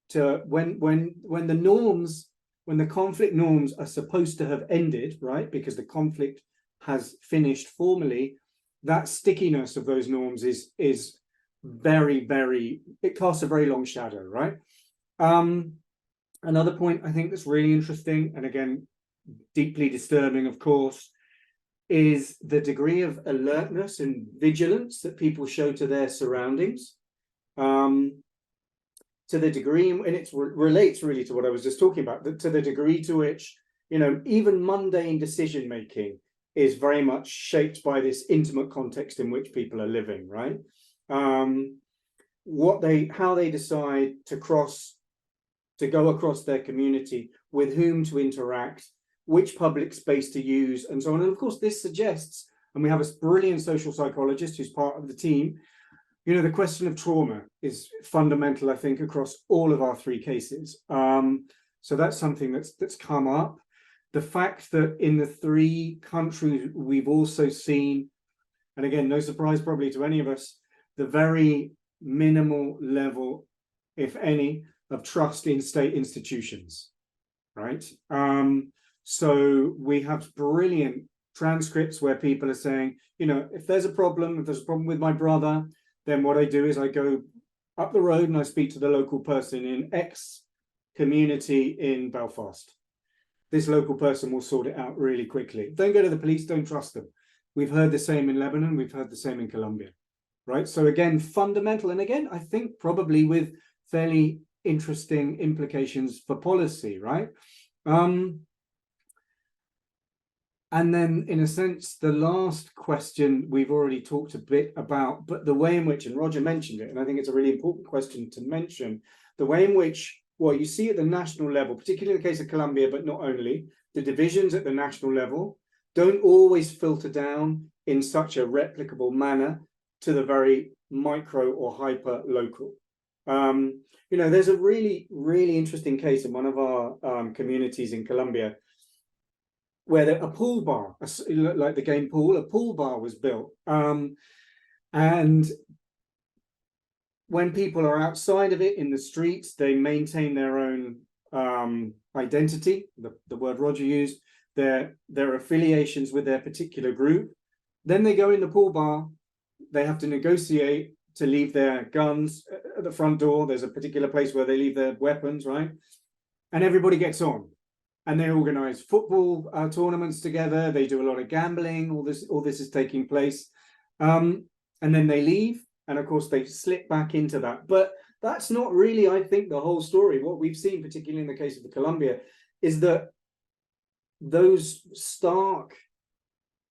to when the norms, when the conflict norms are supposed to have ended, right? Because the conflict has finished formally, that stickiness of those norms is very, very, it casts a very long shadow, right? Another point I think that's really interesting, and again, deeply disturbing, of course, is the degree of alertness and vigilance that people show to their surroundings. To the degree, and it relates really to what I was just talking about, to the degree to which, even mundane decision making is very much shaped by this intimate context in which people are living, right? How they decide to go across their community, with whom to interact, which public space to use, and so on. And of course, this suggests, and we have a brilliant social psychologist who's part of the team, the question of trauma is fundamental, I think, across all of our three cases. So that's something that's come up. The fact that in the three countries we've also seen, and again, no surprise probably to any of us, the very minimal level, if any, of trust in state institutions, right? So we have brilliant transcripts where people are saying, if there's a problem with my brother, then what I do is I go up the road and I speak to the local person in X community in Belfast. This local person will sort it out really quickly. Don't go to the police, don't trust them. We've heard the same in Lebanon, we've heard the same in Colombia, right? So again, fundamental, and again, I think probably with fairly interesting implications for policy, right? And then, in a sense, the last question we've already talked a bit about, but the way in which, and Roger mentioned it, and I think it's a really important question to mention, the way in which, you see at the national level, particularly in the case of Colombia, but not only, the divisions at the national level don't always filter down in such a replicable manner to the very micro or hyper local. You know, there's a really, really interesting case in one of our communities in Colombia where a pool bar, like the game pool, a pool bar was built. And when people are outside of it in the streets, they maintain their own identity, the word Roger used, their affiliations with their particular group. Then they go in the pool bar, they have to negotiate to leave their guns at the front door. There's a particular place where they leave their weapons, right? And everybody gets on. And they organize football tournaments together. They do a lot of gambling. All this is taking place. And then they leave. And of course, they slip back into that. But that's not really, I think, the whole story. What we've seen, particularly in the case of the Colombia, is that those stark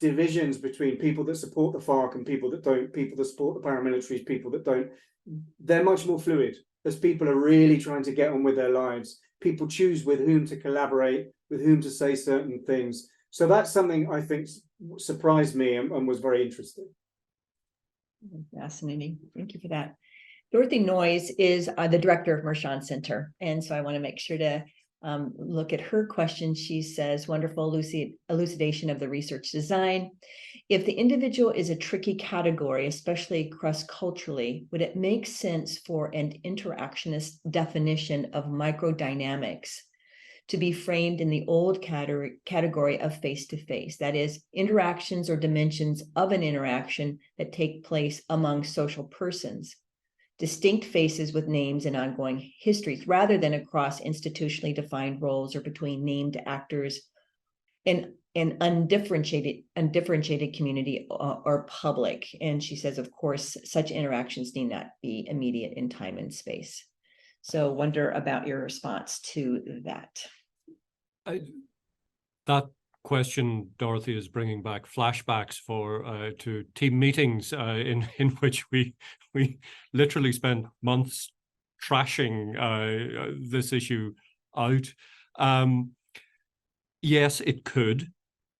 divisions between people that support the FARC and people that don't, people that support the paramilitaries, people that don't, they're much more fluid as people are really trying to get on with their lives. People choose with whom to collaborate, with whom to say certain things. So that's something I think surprised me and was very interesting. Fascinating. Thank you for that. Dorothy Noyes is the director of Mershon Center. And so I want to make sure to look at her question. She says, wonderful elucidation of the research design. If the individual is a tricky category, especially cross-culturally, would it make sense for an interactionist definition of microdynamics to be framed in the old category of face-to-face? That is, interactions or dimensions of an interaction that take place among social persons, distinct faces with names and ongoing histories, rather than across institutionally defined roles or between named actors in an undifferentiated community or public. And she says, of course, such interactions need not be immediate in time and space. So wonder about your response to that. That question, Dorothy, is bringing back flashbacks to team meetings in which we literally spent months trashing this issue out. Yes, it could.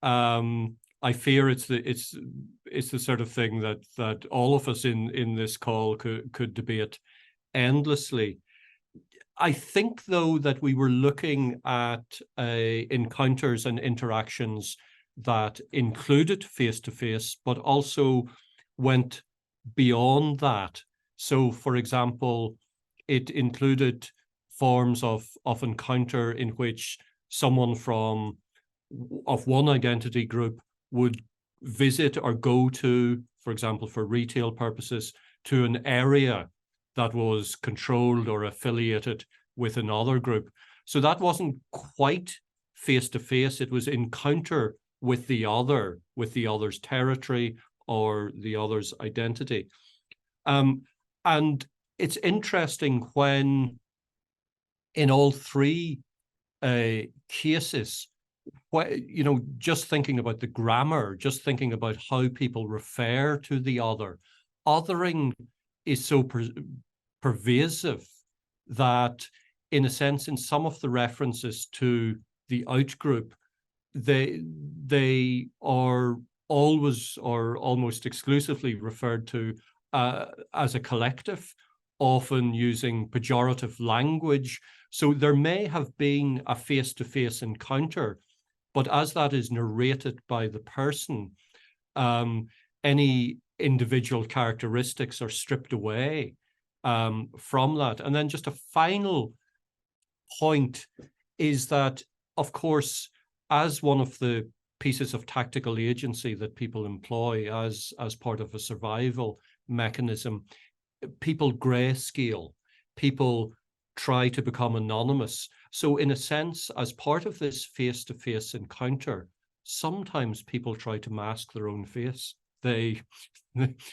I fear it's the sort of thing that all of us in this call could debate endlessly. I think, though, that we were looking at encounters and interactions that included face-to-face, but also went beyond that. So, for example, it included forms of encounter in which someone of one identity group would visit or go to, for example, for retail purposes, to an area that was controlled or affiliated with another group. So that wasn't quite face-to-face. It was encounter with the other's territory or the other's identity. And it's interesting when in all three cases, just thinking about the grammar, just thinking about how people refer to the other, othering is so pervasive that, in a sense, in some of the references to the outgroup, they are always or almost exclusively referred to as a collective, often using pejorative language. So there may have been a face-to-face encounter, but as that is narrated by the person, any individual characteristics are stripped away from that. And then just a final point is that, of course, as one of the pieces of tactical agency that people employ as part of a survival mechanism, people grayscale, people try to become anonymous. So in a sense, as part of this face-to-face encounter, sometimes people try to mask their own face. They,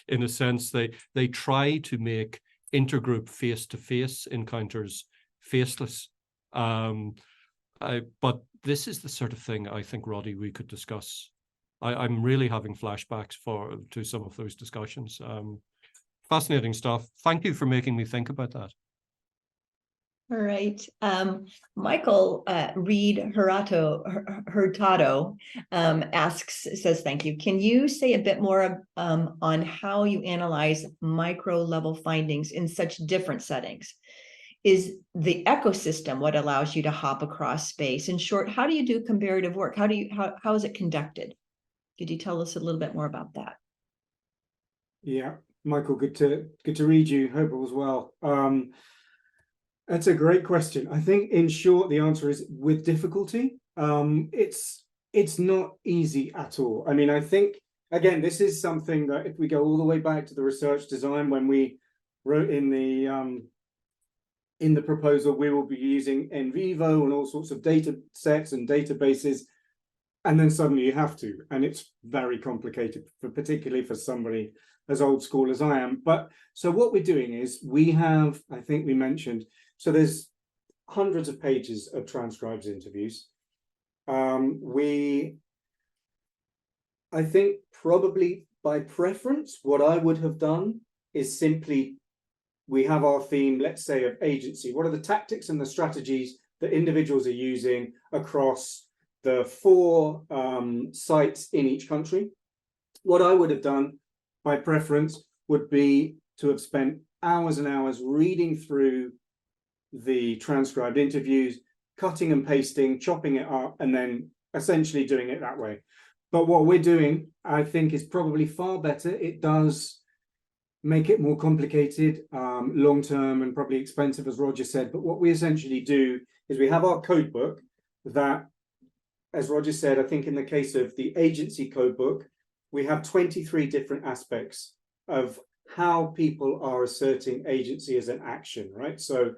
in a sense, they try to make intergroup face-to-face encounters faceless. But this is the sort of thing I think, Roddy, we could discuss. I'm really having flashbacks to some of those discussions. Fascinating stuff. Thank you for making me think about that. All right. Michael Reed Hurtado says, thank you. Can you say a bit more on how you analyze micro level findings in such different settings? Is the ecosystem what allows you to hop across space? In short, how do you do comparative work? How is it conducted? Could you tell us a little bit more about that? Yeah, Michael, good to read you. Hope all was well. That's a great question. I think, in short, the answer is with difficulty. It's not easy at all. I mean, I think, again, this is something that if we go all the way back to the research design, when we wrote in the proposal, we will be using in vivo and all sorts of data sets and databases, and then suddenly you have to, and it's very complicated, particularly for somebody as old school as I am. But so what we're doing is we have, I think we mentioned, so there's hundreds of pages of transcribed interviews. I think probably by preference, what I would have done is simply, we have our theme, let's say, of agency. What are the tactics and the strategies that individuals are using across the 4 sites in each country? What I would have done by preference would be to have spent hours and hours reading through the transcribed interviews, cutting and pasting, chopping it up, and then essentially doing it that way. But what we're doing, I think, is probably far better. It does make it more complicated, long-term, and probably expensive, as Roger said. But what we essentially do is we have our code book that, as Roger said, I think in the case of the agency code book, we have 23 different aspects of how people are asserting agency as an action, right? So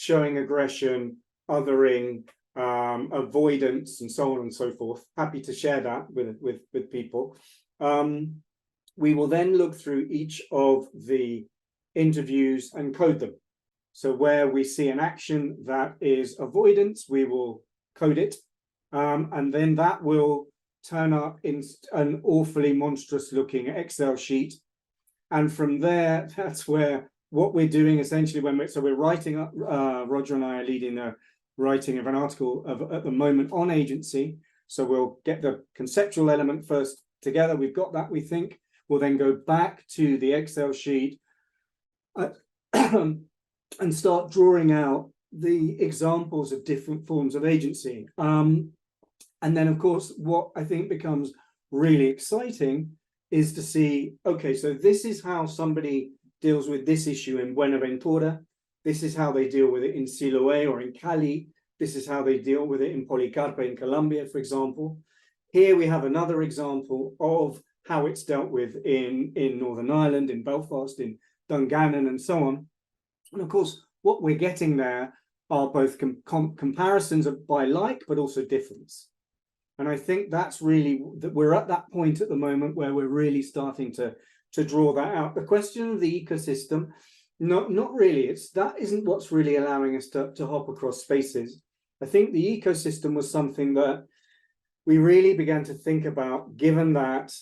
showing aggression, othering, avoidance, and so on and so forth. Happy to share that with people. We will then look through each of the interviews and code them. So where we see an action that is avoidance, we will code it. And then that will turn up in an awfully monstrous looking Excel sheet. And from there, that's where what we're doing essentially we're writing up, Roger and I are leading the writing of an article at the moment on agency. So we'll get the conceptual element first together. We've got that, we think. We'll then go back to the Excel sheet and start drawing out the examples of different forms of agency. And then, of course, what I think becomes really exciting is to see, okay, so this is how somebody deals with this issue in Buenaventura. This is how they deal with it in Siloé or in Cali. This is how they deal with it in Policarpa in Colombia, for example. Here we have another example of how it's dealt with in Northern Ireland, in Belfast, in Dungannon, and so on. And of course, what we're getting there are both comparisons by like, but also difference. And I think that's really, that we're at that point at the moment where we're really starting to draw that out. The question of the ecosystem, not really. That isn't what's really allowing us to hop across spaces. I think the ecosystem was something that we really began to think about, given that,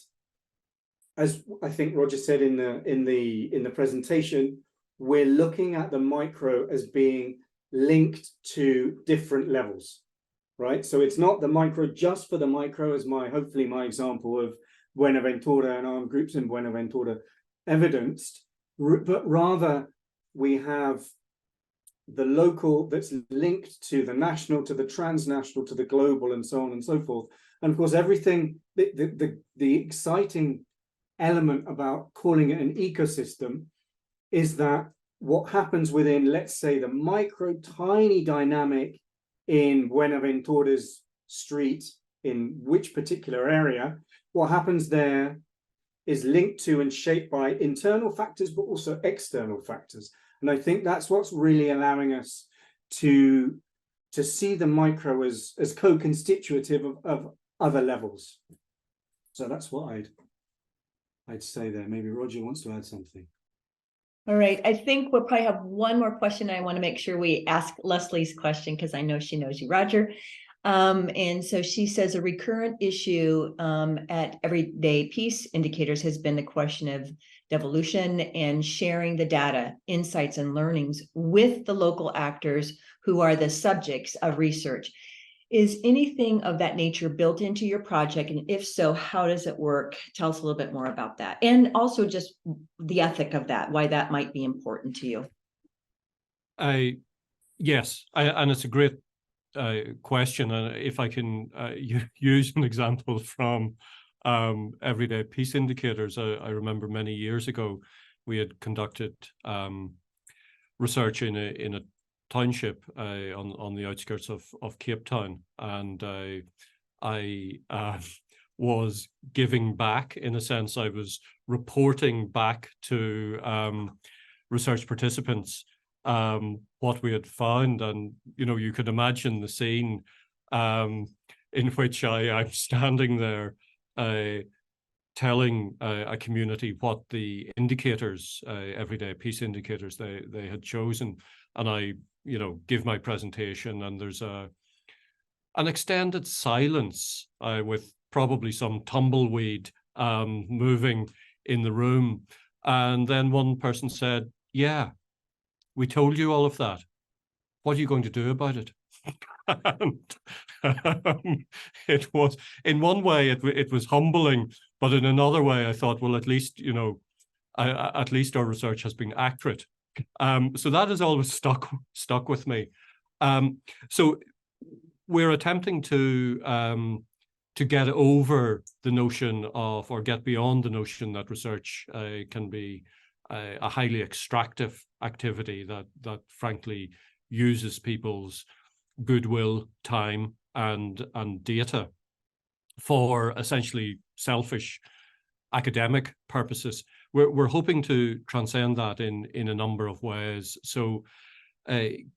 as I think Roger said in the presentation, we're looking at the micro as being linked to different levels, right? So it's not the micro just for the micro, as hopefully my example of Buenaventura and armed groups in Buenaventura evidenced, but rather we have the local that's linked to the national, to the transnational, to the global, and so on and so forth. And of course, everything, the exciting element about calling it an ecosystem is that what happens within, let's say, the micro tiny dynamic in Buenaventura's street, in which particular area, what happens there is linked to and shaped by internal factors, but also external factors. And I think that's what's really allowing us to see the micro as co-constitutive of other levels. So that's what I'd say there. Maybe Roger wants to add something. All right. I think we'll probably have one more question. I want to make sure we ask Leslie's question because I know she knows you, Roger. And so she says a recurrent issue at everyday peace indicators has been the question of devolution and sharing the data, insights, and learnings with the local actors who are the subjects of research. Is anything of that nature built into your project? And if so, how does it work? Tell us a little bit more about that. And also just the ethic of that, why that might be important to you. Yes, and it's a great question. And if I can use an example from everyday peace indicators, I remember many years ago, we had conducted research in a township on the outskirts of Cape Town, and I was giving back, in a sense. I was reporting back to research participants what we had found, and you could imagine the scene in which I'm standing there telling a community what the indicators, everyday peace indicators, they had chosen, and I give my presentation, and there's an extended silence with probably some tumbleweed moving in the room, and then one person said, "Yeah, we told you all of that. What are you going to do about it?" And it was, in one way, it was humbling, but in another way, I thought, well, at least at least our research has been accurate. So that has always stuck with me. So we're attempting to get over the notion of, or get beyond the notion that research can be a highly extractive activity that frankly uses people's goodwill, time, and data for essentially selfish academic purposes. We're hoping to transcend that in a number of ways. So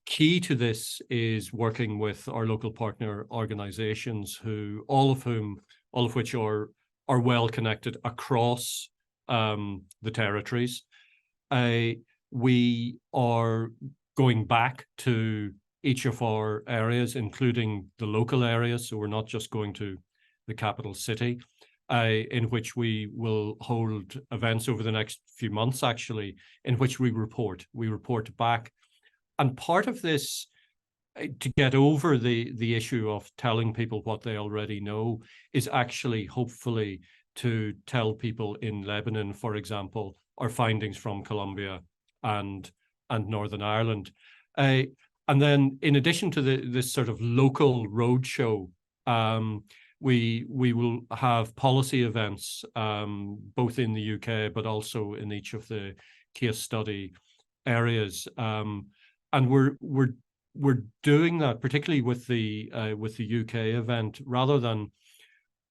key to this is working with our local partner organizations, all of which are well connected across the territories. We are going back to each of our areas, including the local areas. So we're not just going to the capital city, in which we will hold events over the next few months, actually, in which we report back. And part of this, to get over the issue of telling people what they already know, is actually hopefully to tell people in Lebanon, for example, our findings from Colombia and Northern Ireland. And then, in addition to this sort of local roadshow, we will have policy events, both in the UK but also in each of the case study areas. And we're doing that particularly with the UK event, rather than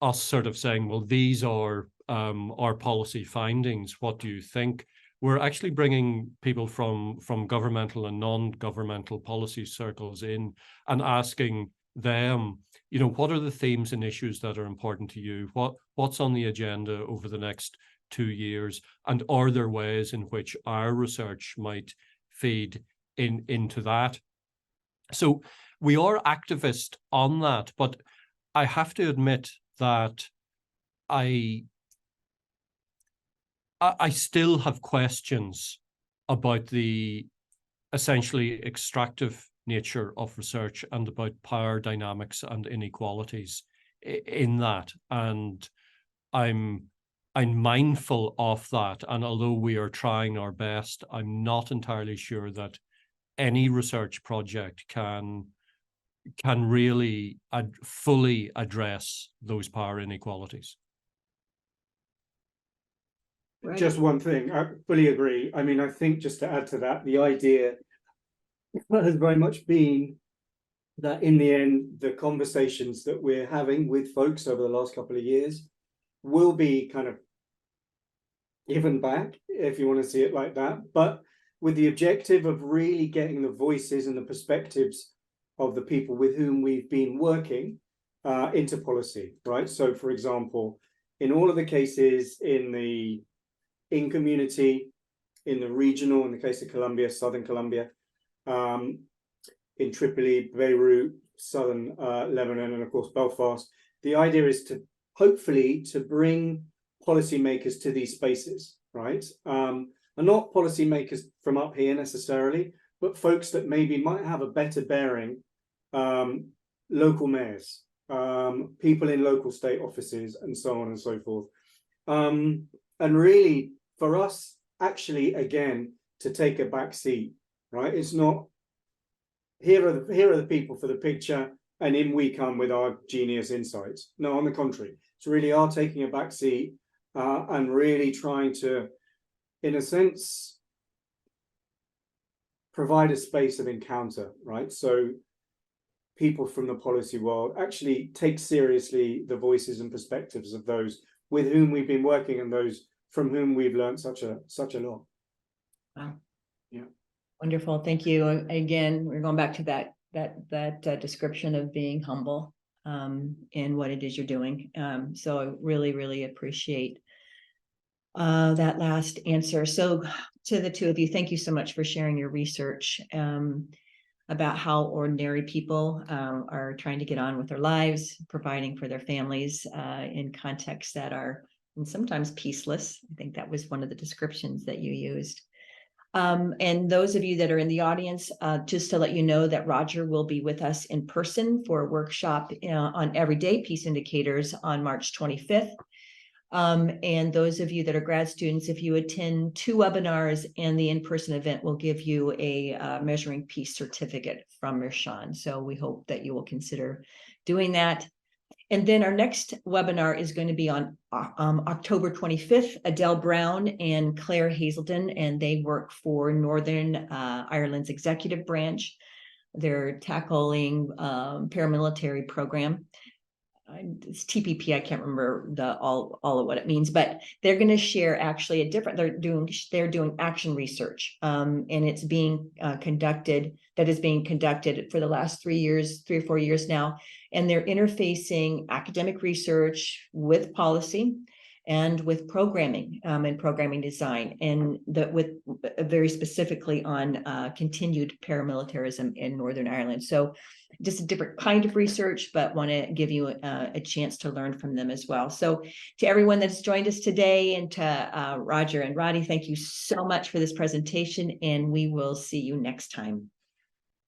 us sort of saying, well, these are our policy findings, what do you think? We're actually bringing people from governmental and non-governmental policy circles in and asking them, what are the themes and issues that are important to you? What's on the agenda over the next 2 years? And are there ways in which our research might feed into that? So we are activist on that, but I have to admit that I still have questions about the essentially extractive nature of research and about power dynamics and inequalities in that. And I'm mindful of that. And although we are trying our best, I'm not entirely sure that any research project can really fully address those power inequalities. Right. Just one thing, I fully agree. I mean, I think, just to add to that, the idea has very much been that in the end, the conversations that we're having with folks over the last couple of years will be kind of given back, if you want to see it like that, but with the objective of really getting the voices and the perspectives of the people with whom we've been working into policy, right? So, for example, in all of the cases in community, in the regional, in the case of Colombia, southern Colombia, in Tripoli, Beirut, southern Lebanon, and of course Belfast, the idea is to hopefully to bring policymakers to these spaces, right? And not policymakers from up here necessarily, but folks that maybe might have a better bearing, local mayors, people in local state offices, and so on and so forth. And really, for us, actually, again, to take a back seat, right? It's not, here are the people for the picture, and in we come with our genius insights. No, on the contrary, it's really our taking a back seat and really trying to, in a sense, provide a space of encounter, right? So people from the policy world actually take seriously the voices and perspectives of those with whom we've been working and those from whom we've learned such a lot. Wow. Yeah. Wonderful. Thank you. Again, we're going back to that description of being humble in what it is you're doing. So I really, really appreciate that last answer. So to the two of you, thank you so much for sharing your research about how ordinary people are trying to get on with their lives, providing for their families in contexts that are sometimes peaceless. I think that was one of the descriptions that you used. And those of you that are in the audience, just to let you know that Roger will be with us in person for a workshop on everyday peace indicators on March 25th. And those of you that are grad students, if you attend 2 webinars and the in-person event, will give you a Measuring Peace certificate from Mirshan. So we hope that you will consider doing that. And then our next webinar is going to be on October 25th, Adele Brown and Claire Hazelden, and they work for Northern Ireland's executive branch. They're tackling paramilitary program. It's TPP. I can't remember all of what it means, but they're going to share actually a different. They're doing action research, and it's being conducted. That is being conducted for the last 3 or 4 years now, and they're interfacing academic research with policy and with programming and programming design, and with very specifically on continued paramilitarism in Northern Ireland. So just a different kind of research, but want to give you a chance to learn from them as well. So to everyone that's joined us today, and to Roger and Roddy, thank you so much for this presentation, and we will see you next time.